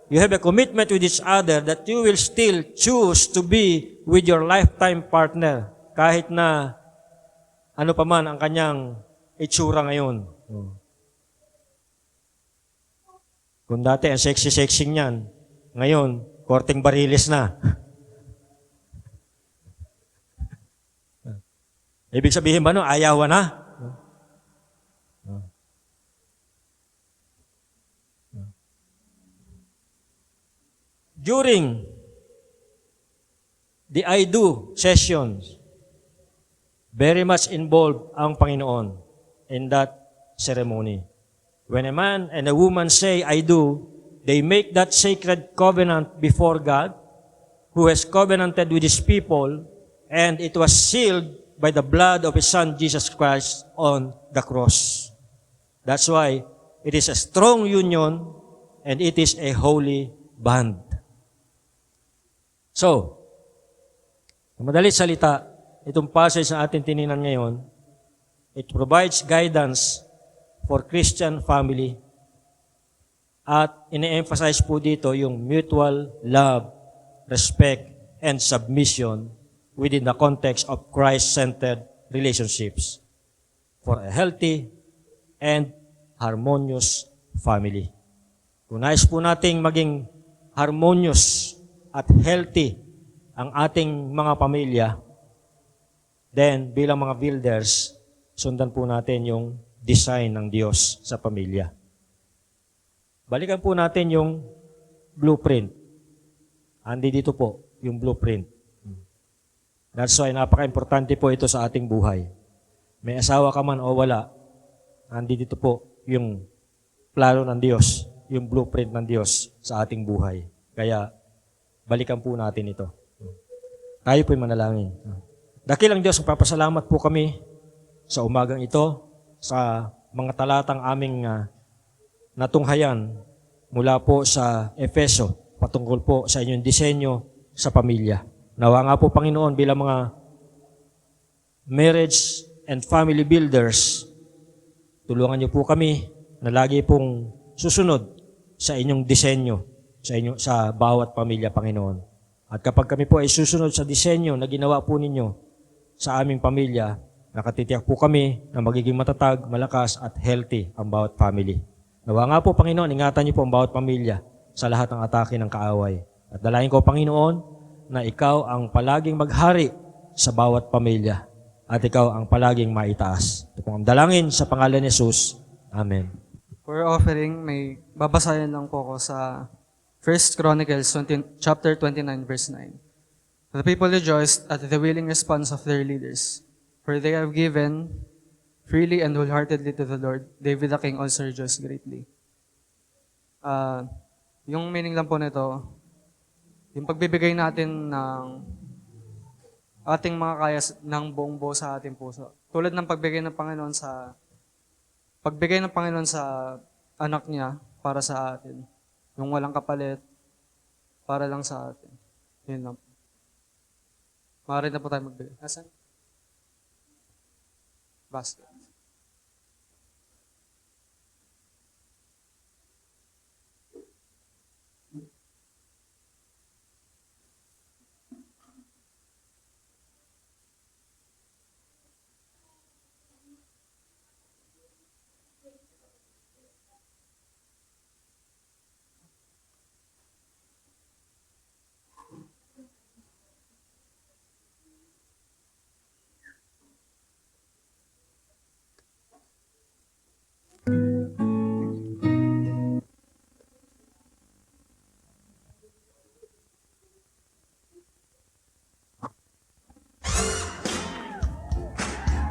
you have a commitment with each other that you will still choose to be with your lifetime partner. Kahit na ano pa man ang kanyang itsura ngayon. Kung dati ang sexy-sexy niyan, ngayon, korteng barilis na. Ibig sabihin ba no, ayawan na? during the I do sessions, very much involved ang Panginoon in that ceremony. When a man and a woman say, I do, they make that sacred covenant before God, who has covenanted with His people, and it was sealed by the blood of His Son, Jesus Christ, on the cross. That's why it is a strong union and it is a holy bond. So, sa madalit salita, itong passage na ating tininan ngayon, it provides guidance for Christian family at ine-emphasize po dito yung mutual love, respect, and submission within the context of Christ-centered relationships for a healthy and harmonious family. Kung nais po nating maging harmonious at healthy ang ating mga pamilya, then bilang mga builders, sundan po natin yung design ng Diyos sa pamilya. Balikan po natin yung blueprint. Andi dito po, yung blueprint. That's why napaka-importante po ito sa ating buhay. May asawa ka man o wala, andi dito po yung plano ng Diyos, yung blueprint ng Diyos sa ating buhay. Kaya, balikan po natin ito. Tayo po'y manalangin. Dakilang Diyos, magpapasalamat po kami sa umagang ito, sa mga talatang aming natunghayan mula po sa Efeso, patungkol po sa inyong disenyo sa pamilya. Nawa nga po, Panginoon, bilang mga marriage and family builders, tulungan niyo po kami na lagi pong susunod sa inyong disenyo sa bawat pamilya, Panginoon. At kapag kami po ay susunod sa disenyo na ginawa po ninyo sa aming pamilya, nakatitiyak po kami na magiging matatag, malakas at healthy ang bawat family. Nawa nga po, Panginoon, ingatan niyo po ang bawat pamilya sa lahat ng atake ng kaaway. At dalahin ko, Panginoon, na ikaw ang palaging maghari sa bawat pamilya at ikaw ang palaging maitaas. Ito pong ang dalangin sa pangalan ni Jesus. Amen. For offering, may babasahin lang po ko sa 1 Chronicles chapter 29, verse 9. The people rejoiced at the willing response of their leaders, for they have given freely and wholeheartedly to the Lord. David the king also rejoiced greatly. Yung meaning lang po nito, yung pagbibigay natin ng ating mga kaya ng buong buo sa ating puso. Tulad ng pagbigay ng Panginoon sa anak niya para sa atin. Yung walang kapalit, para lang sa atin. Yun lang. Maaari na po tayo magbigay. Asan? Basket.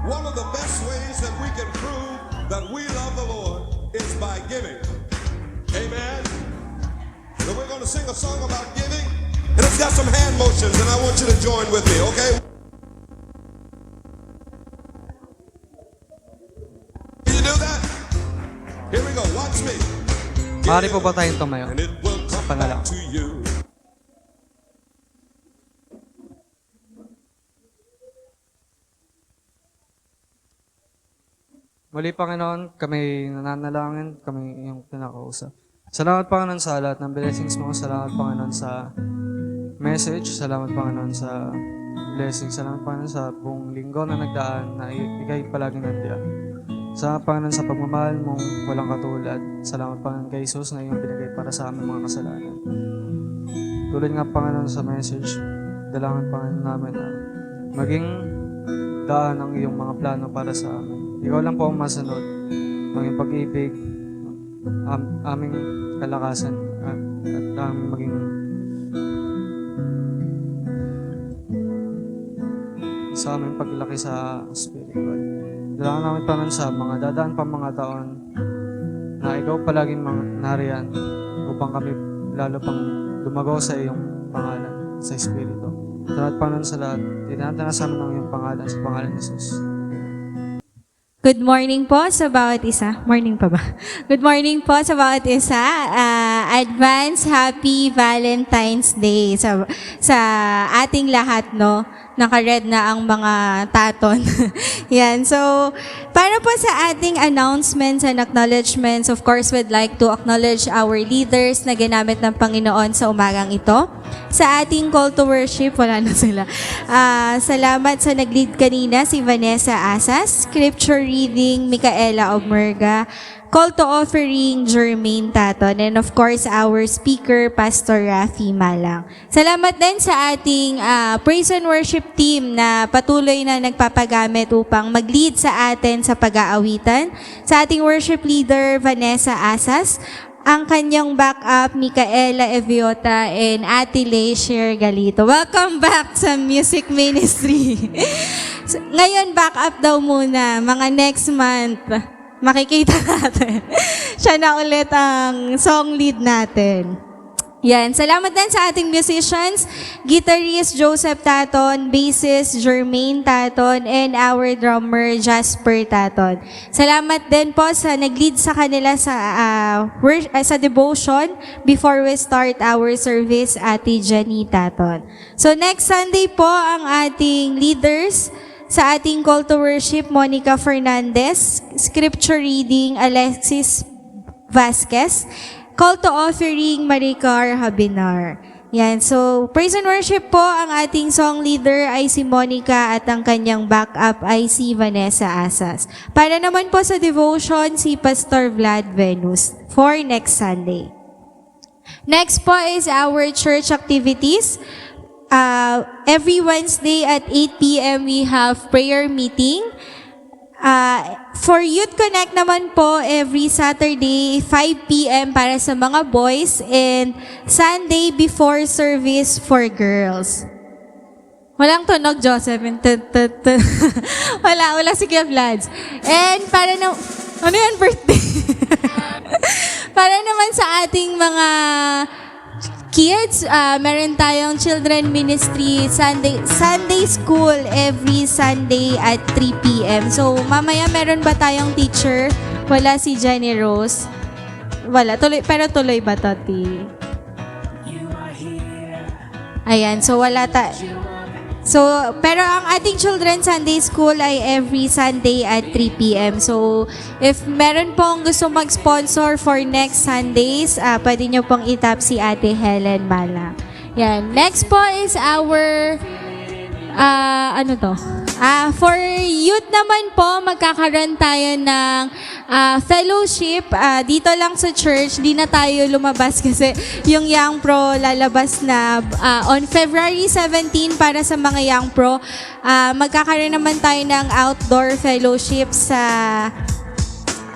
One of the best ways that we can prove that we love the Lord is by giving. Amen. So we're going to sing a song about giving, and it's got some hand motions, and I want you to join with me, okay? Can you do that? Here we go. Watch me. Maaari po ba tayong tumayo? And it will come Pangalan. back to you. Muli, Panginoon, kami nananalangin, kami yung pinakausap. Salamat, Panginoon, sa lahat ng blessings mo. Salamat, Panginoon, sa message. Salamat, Panginoon, sa blessings. Salamat, Panginoon, sa buong linggo na nagdaan na ikay palaging nandiyan. Salamat, Panginoon, sa pagmamahal mong walang katulad. Salamat, Panginoon, kay Jesus na iyong binigay para sa aming mga kasalanan. Tulad nga, Panginoon, sa message, dalangin, Panginoon, namin na maging daan ang iyong mga plano para sa amin. Ikaw lang po ang masunod, maging pag-ibig, aming kalakasan, at maging sa aming paglaki sa spiritual. Dalangin namin, Panginoon, sa mga dadaan pa mga taon na ikaw palaging nariyan upang kami lalo pang lumago sa iyong pangalan, sa Espiritu. Salamat, Panginoon, sa lahat. Tinatanasan mo ng iyong pangalan, sa pangalan ni Jesus. Good morning po sa bawat isa. Morning pa ba? Good morning po sa bawat isa. Advance Happy Valentine's Day sa ating lahat, no? Naka-red na ang mga taton. Yan. So, para po sa ating announcements and acknowledgements, of course, we'd like to acknowledge our leaders na ginamit ng Panginoon sa umagang ito. Sa ating call to worship, wala na sila. Salamat sa nag-lead kanina, si Vanessa Asas. Scripture reading, Micaela Obmerga. Call to offering, Jermaine Taton. And of course, our speaker, Pastor Rafi Malang. Salamat din sa ating praise and worship team na patuloy na nagpapagamit upang mag-lead sa atin sa pag-aawitan. Sa ating worship leader, Vanessa Asas. Ang kanyang backup, Micaela Eviota and Ate Leisher Galito. Welcome back sa music ministry. Ngayon, backup daw muna. Mga next month, makikita natin. Siya na ulit ang song lead natin. Yan. Salamat din sa ating musicians, guitarist Joseph Taton, bassist Jermaine Taton, and our drummer Jasper Taton. Salamat din po sa nag-lead sa kanila sa devotion before we start our service, Ate Jenny Taton. So next Sunday po ang ating leaders sa ating call to worship, Monica Fernandez, scripture reading, Alexis Vasquez, call to offering, Maricar Habinar. Yan. So, praise and worship po, ang ating song leader ay si Monica at ang kanyang backup ay si Vanessa Asas. Para naman po sa devotion, si Pastor Vlad Venus for next Sunday. Next po is our church activities. Every Wednesday at 8 p.m. we have prayer meeting. For Youth Connect naman po, every Saturday, 5 p.m. para sa mga boys and Sunday before service for girls. Walang tunog, Joseph. Wala si Kuya Vlads. And para na... Ano yan, birthday? Para naman sa ating mga kids, meron tayong children ministry Sunday school every Sunday at 3 p.m. So, mamaya meron ba tayong teacher? Wala si Jenny Rose. Wala. Pero tuloy ba to, Ti? Ayan. So, wala So, pero ang ating Children's Sunday School ay every Sunday at 3 p.m. So, if meron pong gusto mag-sponsor for next Sundays, pwede nyo pong itap si Ate Helen Mala. Yan. Next po is our, for youth naman po, magkakaroon tayo ng fellowship dito lang sa church. Di na tayo lumabas kasi yung Young Pro lalabas na on February 17 para sa mga Young Pro. Magkakaroon naman tayo ng outdoor fellowship sa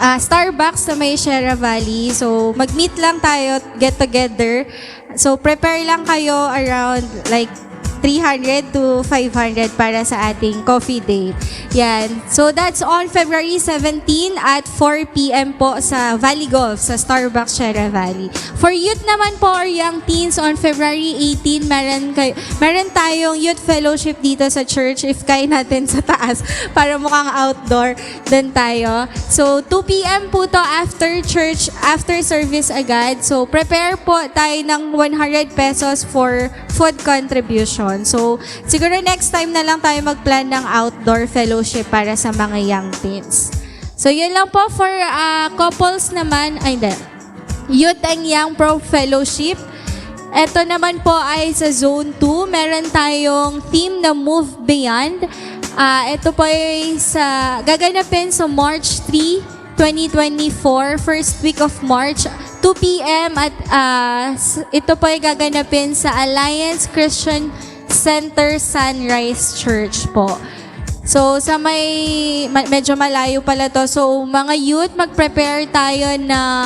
Starbucks sa may Sierra Valley. So, mag-meet lang tayo, get together. So, prepare lang kayo around like 300 to 500 para sa ating coffee date. Yan. So, that's on February 17 at 4 p.m. po sa Valley Golf, sa Starbucks Sierra Valley. For youth naman po or young teens, on February 18, meron tayong youth fellowship dito sa church. If kaya natin sa taas, para mukhang outdoor, dun tayo. So, 2 p.m. po to after church, after service agad. So, prepare po tayo ng 100 pesos for food contribution. So, siguro next time na lang tayo mag-plan ng outdoor fellowship para sa mga young teens. So, yun lang po for couples naman. Ay, hindi. Youth and Young Pro Fellowship. Ito naman po ay sa Zone 2. Meron tayong theme na Move Beyond. Ito po ay gaganapin sa March 3, 2024, first week of March, 2 p.m. at ito po ay gaganapin sa Alliance Christian Center Sunrise Church po. So, sa medyo malayo pala to. So, mga youth, mag-prepare tayo ng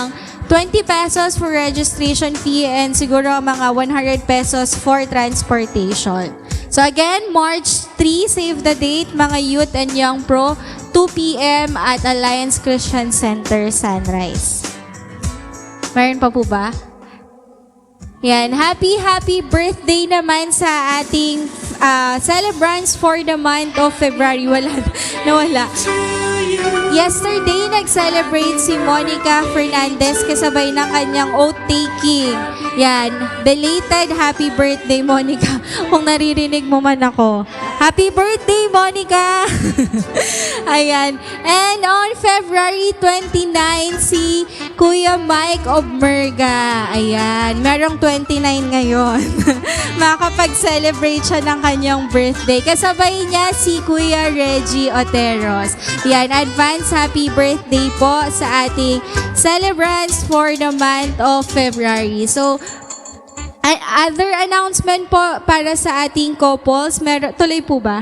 20 pesos for registration fee and siguro mga 100 pesos for transportation. So again, March 3, save the date, mga youth and young pro, 2 p.m. at Alliance Christian Center, Sunrise. Meron pa po ba? Yan, happy birthday naman sa ating celebrants for the month of February. Nawala. Yesterday, nag-celebrate si Monica Fernandez kasabay ng kanyang oath-taking. Yan, belated happy birthday, Monica. Kung naririnig mo man ako. Happy birthday, Monica! Ayan. And on February 29, si Kuya Mike Obmerga. Ayan. Merong 29 ngayon. Makakapag-celebrate siya ng kanyang birthday. Kasabay niya si Kuya Reggie Oteros. Yan. Advance happy birthday po sa ating celebrants for the month of February. So, other announcement po para sa ating couples, tuloy po ba?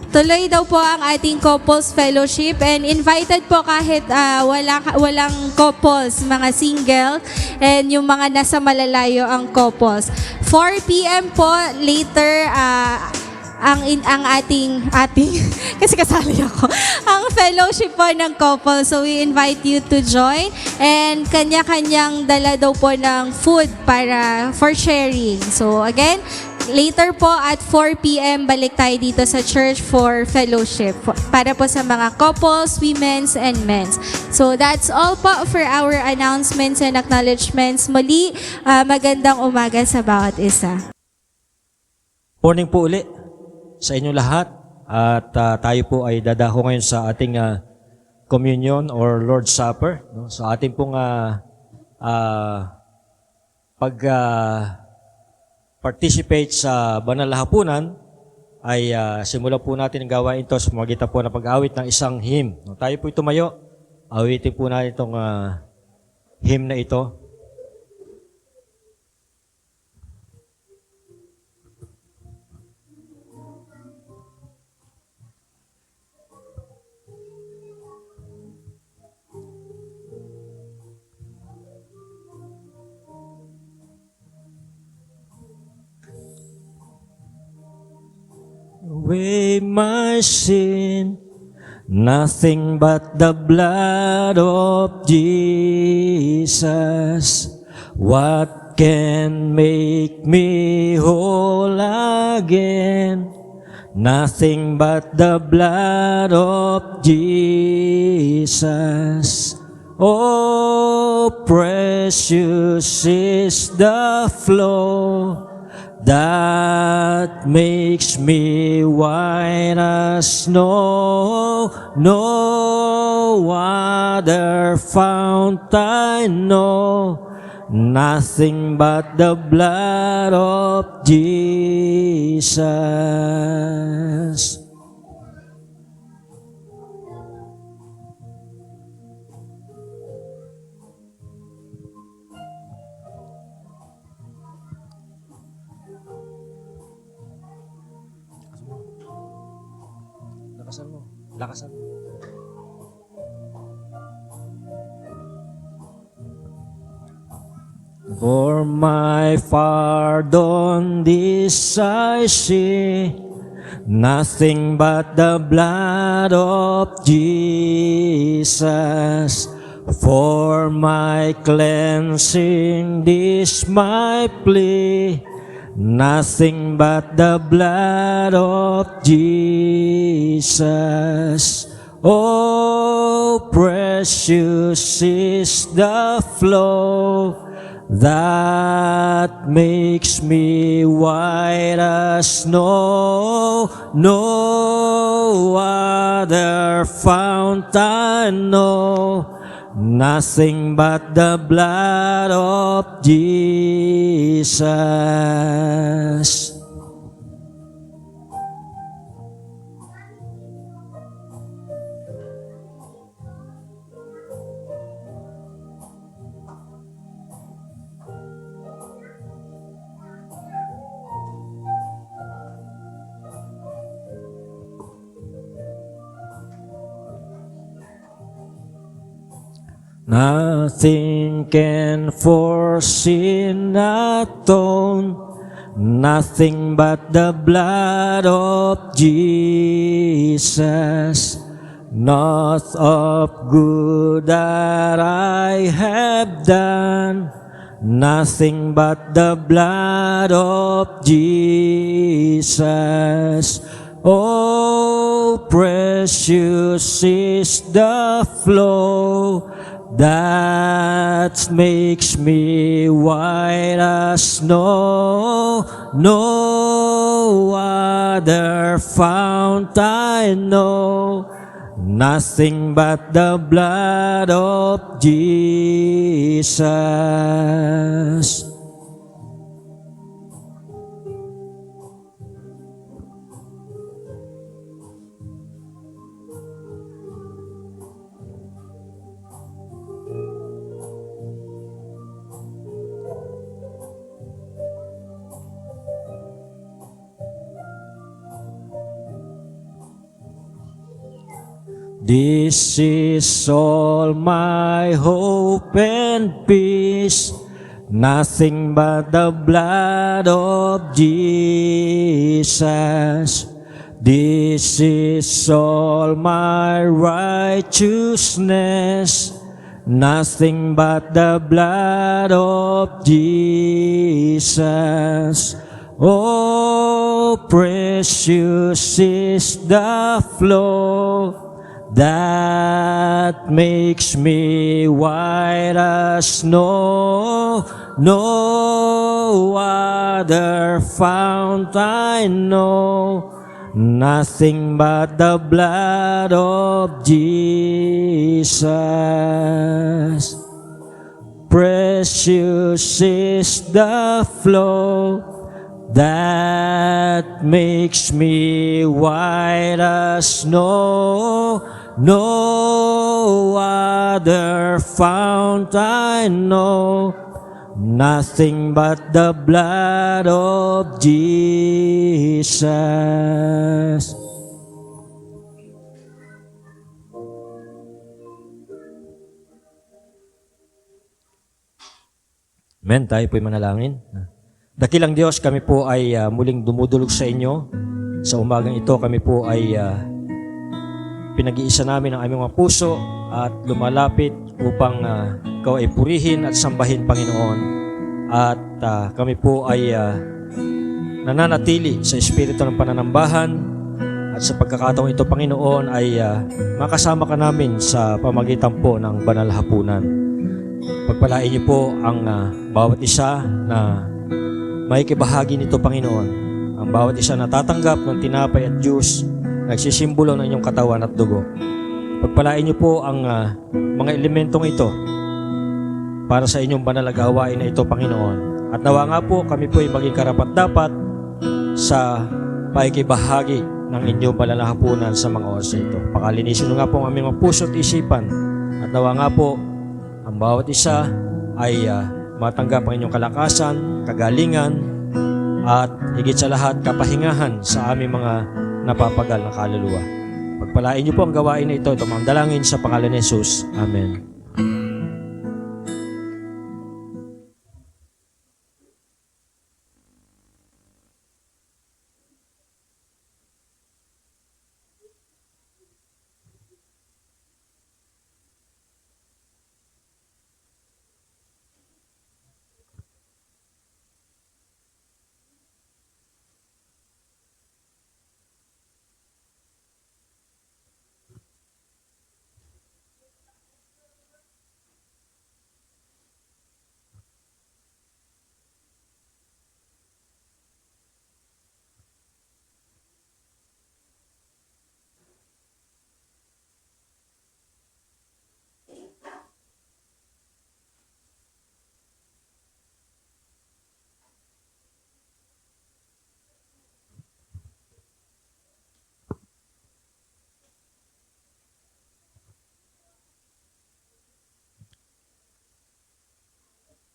Tuloy daw po ang ating couples fellowship and invited po kahit walang couples, mga single and yung mga nasa malalayo ang couples. 4 p.m. po later ang ating kasi kasali ako ang fellowship po ng couple, so we invite you to join and kanya-kanyang dala daw po ng food for sharing. So again, later po at 4 p.m. balik tayo dito sa church for fellowship para po sa mga couples, women's and men's. So that's all po for our announcements and acknowledgements. Muli, magandang umaga sa bawat isa. Morning po uli sa inyo lahat at tayo po ay dadako ngayon sa ating communion or Lord's Supper. No? Sa ating pong participate sa banal na hapunan ay simulan po natin ang gawain ito sa magitan po na pag-awit ng isang hymn. No? Tayo po tumayo, awitin po natin itong hymn na ito. Away my sin, nothing but the blood of Jesus. What can make me whole again? Nothing but the blood of Jesus. Oh, precious is the flow that makes me white as snow. No other fount I know, nothing but the blood of Jesus. Lakasan mo. Lakasan mo. For my pardon this I see, nothing but the blood of Jesus. For my cleansing this my plea, nothing but the blood of Jesus. Oh, precious is the flow that makes me white as snow. No other fount I know, nothing but the blood of Jesus. Nothing can for sin atone, Nothing but the blood of Jesus, not of good that I have done. Nothing but the blood of Jesus. Oh, precious is the flow that makes me white as snow. No other fount I know. Nothing but the blood of Jesus. This is all my hope and peace, nothing but the blood of Jesus. This is all my righteousness, nothing but the blood of Jesus. Oh, precious is the flow that makes me white as snow. No other fount I know. Nothing but the blood of Jesus. Precious is the flow that makes me white as snow. No other fount I know. Nothing but the blood of Jesus. Amen. Tayo po'y manalangin. Dakilang Diyos, kami po ay muling dumudulog sa inyo. Sa umagang ito, kami po ay pinag-iisa namin ang aming mga puso at lumalapit upang ikaw ay purihin at sambahin, Panginoon. At kami po ay nananatili sa espiritu ng pananambahan at sa pagkakataong ito, Panginoon, ay makasama ka namin sa pamagitan po ng banal na hapunan. Pagpalain niyo po ang bawat isa na may kibahagi nito, Panginoon. Ang bawat isa na tatanggap ng tinapay at juice, nagsisimbolo ng inyong katawan at dugo. Pagpalain niyo po ang mga elementong ito para sa inyong banal na gawain na ito, Panginoon. At nawa nga po kami po ay maging karapat-dapat sa paikibahagi ng inyong banal na hapunan sa mga oras na ito. Pakalinisin nga po ang aming mga puso at isipan. At nawa nga po ang bawat isa ay matanggap ang inyong kalakasan, kagalingan, at higit sa lahat kapahingahan sa aming mga napapagal na kaluluwa. Pagpalain niyo po ang gawain na ito. Ito mga dalangin sa pangalan ni Jesus. Amen.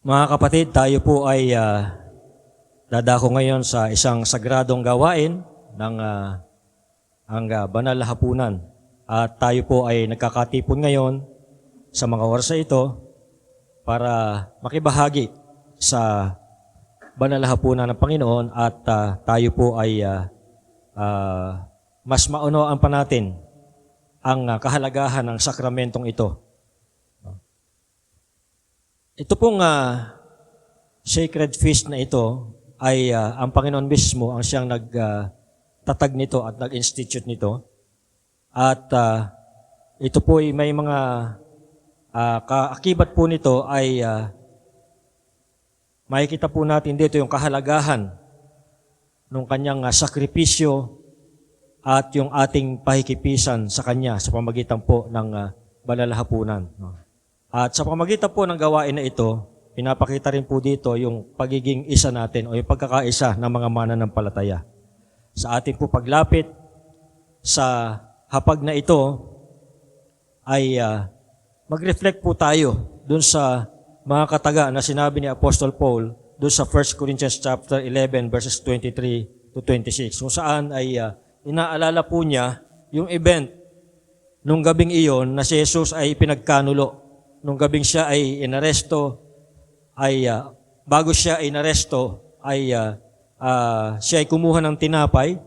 Mga kapatid, tayo po ay dadako ngayon sa isang sagradong gawain ng ang banal na hapunan. At tayo po ay nagkakatipon ngayon sa mga oras na ito para makibahagi sa banal na hapunan ng Panginoon at tayo po ay mas maunawaan pa natin ang kahalagahan ng sakramentong ito. Ito pong sacred feast na ito ay ang Panginoon mismo ang siyang nagtatag nito at nag-institute nito. At ito po ay may mga kaakibat po nito ay makikita po natin dito yung kahalagahan ng kanyang sakripisyo at yung ating pahikipisan sa kanya sa pamagitan po ng banal na hapunan. At sa pamagitan po ng gawain na ito, pinapakita rin po dito yung pagiging isa natin o yung pagkakaisa ng mga mananampalataya. Sa ating po paglapit sa hapag na ito ay mag-reflect po tayo dun sa mga kataga na sinabi ni Apostle Paul dun sa 1 Corinthians chapter 11 verses 23 to 26 kung saan ay inaalala po niya yung event nung gabing iyon na si Jesus ay pinagkanulo. Nung gabing siya ay inaresto, ay bago siya ay inaresto, ay siya ay kumuha ng tinapay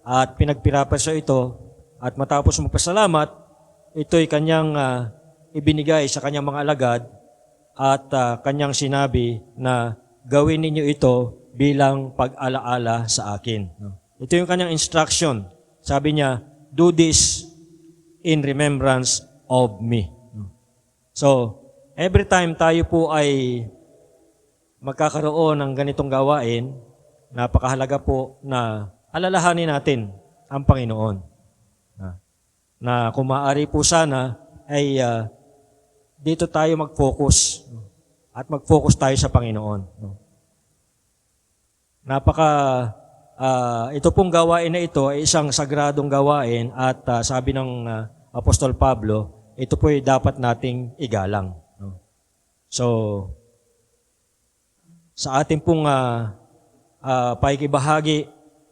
at pinagpirapasa ito at matapos magpasalamat, ito'y kanyang ibinigay sa kanyang mga alagad at kanyang sinabi na gawin ninyo ito bilang pag-alaala sa akin. Ito yung kanyang instruction. Sabi niya, do this in remembrance of me. So, every time tayo po ay magkakaroon ng ganitong gawain, napakahalaga po na alalahanin natin ang Panginoon. Na kung maaari po sana ay dito tayo mag-focus at mag-focus tayo sa Panginoon. Ito pong gawain na ito ay isang sagradong gawain at sabi ng Apostol Pablo, ito po ay dapat nating igalang. So, sa ating pong paikibahagi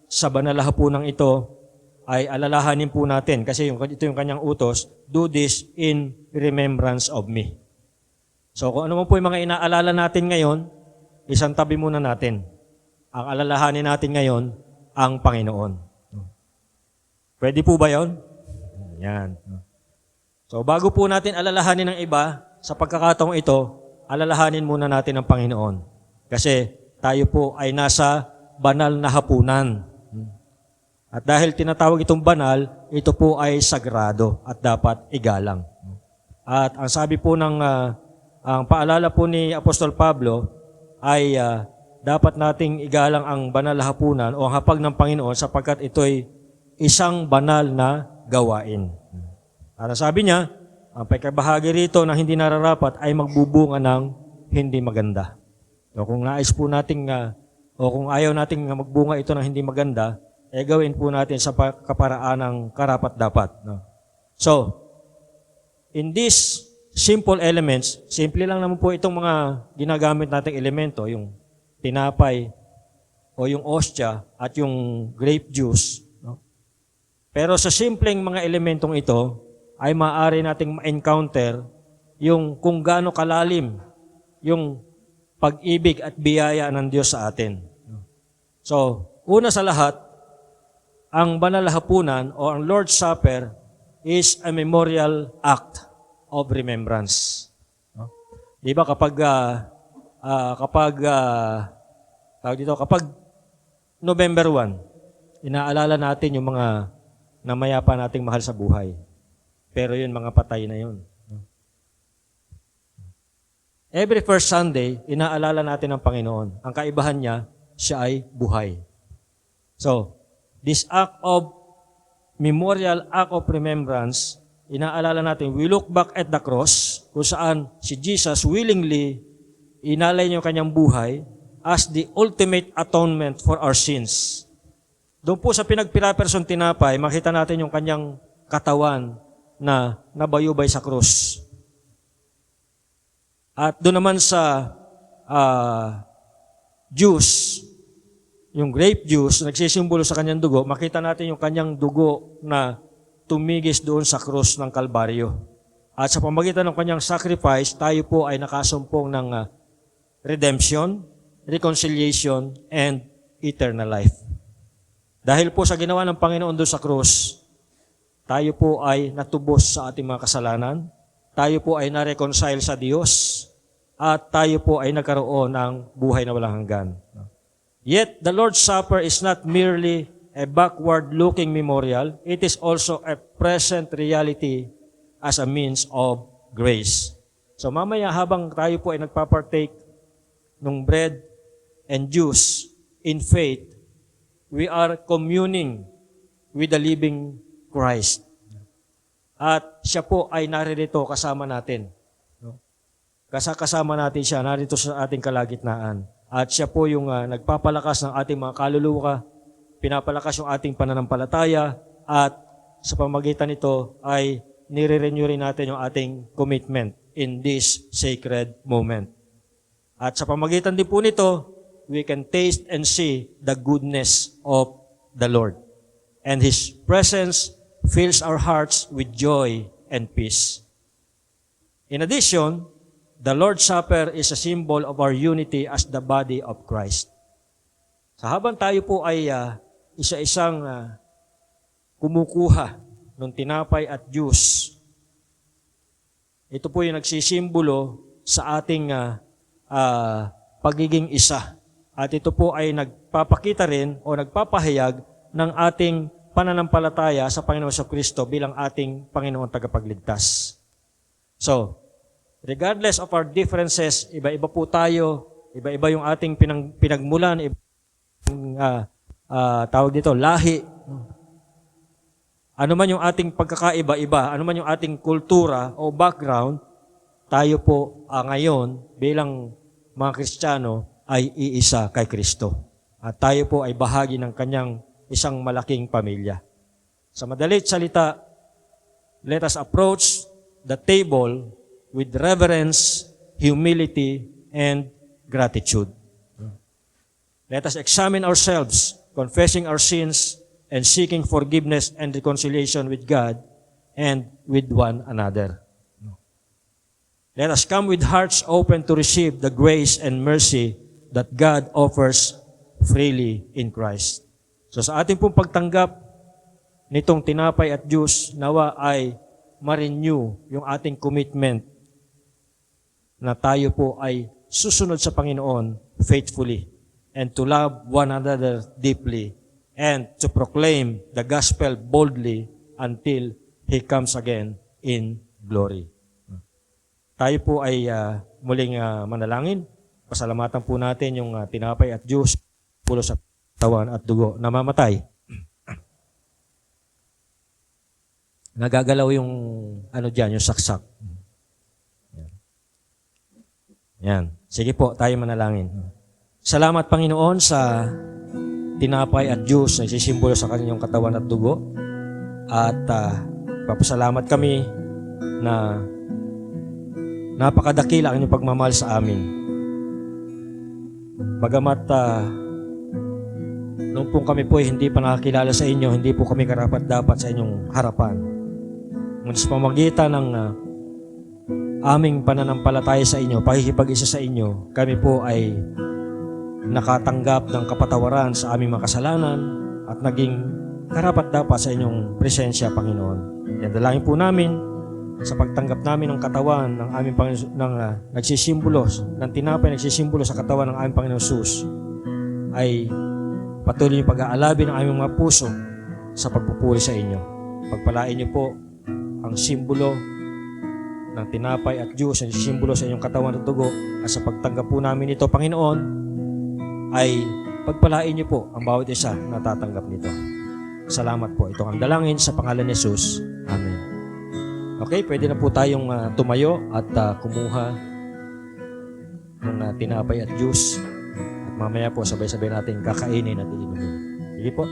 sa banal na hapunang ito, ay alalahanin po natin, kasi ito yung kanyang utos, do this in remembrance of me. So, kung ano mo po yung mga inaalala natin ngayon, isang tabi muna natin. Ang alalahanin natin ngayon, ang Panginoon. Pwede po ba yun? Yan. So, bago po natin alalahanin ng iba, sa pagkakataong ito, alalahanin muna natin ang Panginoon. Kasi tayo po ay nasa banal na hapunan. At dahil tinatawag itong banal, ito po ay sagrado at dapat igalang. At ang sabi po ng, ang paalala po ni Apostol Pablo ay dapat nating igalang ang banal na hapunan o ang hapag ng Panginoon sapagkat ito'y isang banal na gawain. At sabi niya, ang pagkabahagi rito na hindi nararapat ay magbubunga ng hindi maganda. So kung nais po nating, o kung ayaw nating magbunga ito ng hindi maganda, gawin po natin sa kaparaan ng karapat-dapat. No? So, in these simple elements, simple lang naman po itong mga ginagamit nating elemento, yung tinapay o yung ostya at yung grape juice. No? Pero sa simpleng mga elementong ito, ay maaari nating ma-encounter yung kung gaano kalalim yung pag-ibig at biyaya ng Diyos sa atin. So, una sa lahat, ang banal na hapunan o ang Lord's Supper is a memorial act of remembrance. No? Di ba kapag November 1, inaalala natin yung mga namayapa nating mahal sa buhay. Pero yun, mga patay na yun. Every first Sunday, inaalala natin ang Panginoon. Ang kaibahan niya, siya ay buhay. So, this act of memorial act of remembrance, inaalala natin, we look back at the cross, kung saan si Jesus willingly inalay niya kanyang buhay as the ultimate atonement for our sins. Doon po sa pinagpirapersong tinapay, makita natin yung kanyang katawan na nabayubay sa krus. At doon naman sa juice, yung grape juice, nagsisimbolo sa kanyang dugo, makita natin yung kanyang dugo na tumigis doon sa krus ng Kalbaryo. At sa pamagitan ng kanyang sacrifice, tayo po ay nakasumpong ng redemption, reconciliation, and eternal life. Dahil po sa ginawa ng Panginoon doon sa krus, tayo po ay natubos sa ating mga kasalanan, tayo po ay na-reconcile sa Diyos, at tayo po ay nagkaroon ng buhay na walang hanggan. Yet, the Lord's Supper is not merely a backward-looking memorial, it is also a present reality as a means of grace. So mamaya habang tayo po ay nagpapartake ng bread and juice in faith, we are communing with the living Christ. At siya po ay naririto kasama natin. Kasama natin siya, narito sa ating kalagitnaan. At siya po yung nagpapalakas ng ating mga kaluluwa, pinapalakas yung ating pananampalataya, at sa pamagitan nito ay nire-renew rin natin yung ating commitment in this sacred moment. At sa pamagitan din po nito, we can taste and see the goodness of the Lord. And His presence fills our hearts with joy and peace. In addition, the Lord's Supper is a symbol of our unity as the body of Christ. Sa habang tayo po ay isa-isang kumukuha ng tinapay at juice, ito po yung nagsisimbolo sa ating pagiging isa. At ito po ay nagpapakita rin o nagpapahayag ng ating pananampalataya sa Panginoon sa Kristo bilang ating Panginoon tagapagligtas. So, regardless of our differences, iba-iba po tayo, iba-iba yung ating pinagmulan, tawag dito, lahi. Ano man yung ating pagkakaiba-iba, ano man yung ating kultura o background, tayo po ngayon bilang mga Kristiyano ay iisa kay Kristo. At tayo po ay bahagi ng kanyang isang malaking pamilya. Sa madalit salita, let us approach the table with reverence, humility, and gratitude. Let us examine ourselves, confessing our sins, and seeking forgiveness and reconciliation with God and with one another. Let us come with hearts open to receive the grace and mercy that God offers freely in Christ. So sa ating pong pagtanggap nitong tinapay at juice, nawa ay ma-renew yung ating commitment na tayo po ay susunod sa Panginoon faithfully and to love one another deeply and to proclaim the gospel boldly until He comes again in glory. Tayo po ay muling manalangin. Pasalamatan po natin yung tinapay at juice pulo sa katawan at dugo na mamatay. Nagagalaw yung yung saksak. Yan. Sige po, tayo manalangin. Salamat Panginoon sa tinapay at juice na isisimbolo sa kanyang katawan at dugo. At papasalamat kami na napakadakila ang inyong pagmamahal sa amin. Bagamat nung po kami po hindi pa nakakilala sa inyo, hindi po kami karapat-dapat sa inyong harapan. Ngunit sa pamagitan ng aming pananampalataya sa inyo, pakikipag-isa sa inyo, kami po ay nakatanggap ng kapatawaran sa aming mga kasalanan at naging karapat-dapat sa inyong presensya, Panginoon. Yan, dalangin po namin sa pagtanggap namin ng katawan ng aming nagsisimbolo, ng tinapay nagsisimbolo sa katawan ng aming Panginoon Jesus, ay patuloy yung pag-aalabi ng aming mga puso sa pagpupuri sa inyo. Pagpalain niyo po ang simbolo ng tinapay at juice, ang simbolo sa inyong katawan at dugo, at sa pagtanggap po namin ito, Panginoon, ay pagpalain niyo po ang bawat isa na tatanggap nito. Salamat po. Ito ang dalangin sa pangalan ni Jesus. Amen. Okay, pwede na po tayong tumayo at kumuha ng tinapay at juice. At mamaya po, sabay-sabay natin kakainin at iinumin. Sige po.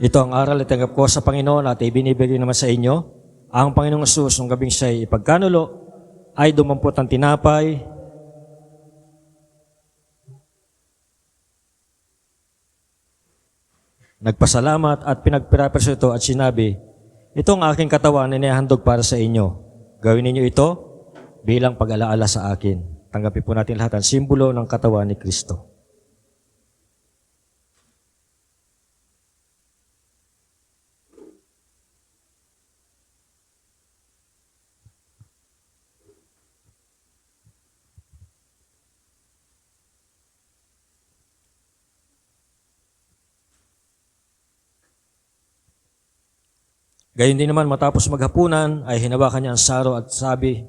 Ito ang aral na tanggap ko sa Panginoon at ibinibigay naman sa inyo. Ang Panginoong Jesus, nung gabing siya'y ipagkanulo, ay dumampot ang tinapay, nagpasalamat at pinagpiraperso ito at sinabi, ito ang aking katawan na inihandog para sa inyo. Gawin ninyo ito bilang pag-alaala sa akin. Tanggapin po natin lahat ang simbolo ng katawan ni Kristo. Gayon din naman, matapos maghapunan, ay hinawakan niya ang saro at sabi,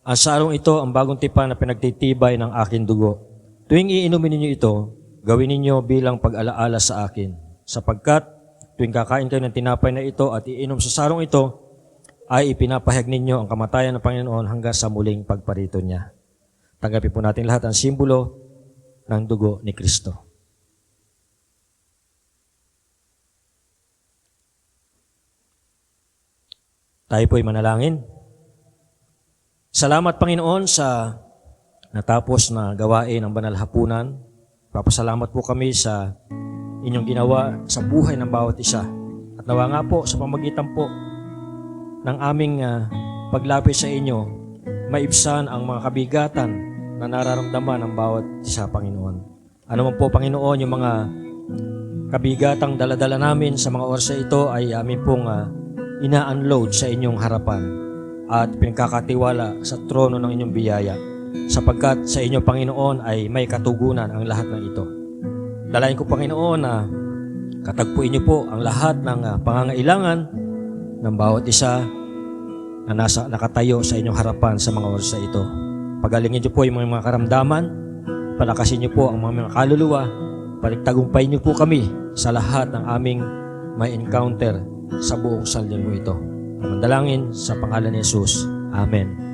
ang sarong ito ang bagong tipan na pinagtitibay ng aking dugo. Tuwing iinumin ninyo ito, gawin ninyo bilang pag-alaala sa akin. Sapagkat tuwing kakain kayo ng tinapay na ito at iinom sa sarong ito, ay ipinapahayag ninyo ang kamatayan ng Panginoon hanggang sa muling pagparito niya. Tanggapin po natin lahat ang simbolo ng dugo ni Kristo. Tayo po'y manalangin. Salamat, Panginoon, sa natapos na gawain ang banal hapunan. Papasalamat po kami sa inyong ginawa sa buhay ng bawat isa. At nawa nga po sa pamagitan po ng aming paglapit sa inyo, maibsan ang mga kabigatan na nararamdaman ng bawat isa, Panginoon. Ano man po, Panginoon, yung mga kabigatang daladala namin sa mga oras na ito ay amin pong ina-unload sa inyong harapan at pinagkakatiwala sa trono ng inyong biyaya sapagkat sa inyo, Panginoon, ay may katugunan ang lahat ng ito. Dalayan ko, Panginoon, na katagpuin niyo po ang lahat ng pangangailangan ng bawat isa na nakatayo sa inyong harapan sa mga oras na ito. Pagalingin niyo po yung mga karamdaman, palakasin niyo po ang mga kaluluwa, paligtagumpay niyo po kami sa lahat ng aming may encounter sa buong salyan mo ito. Mandalangin sa pangalan ni Jesus. Amen.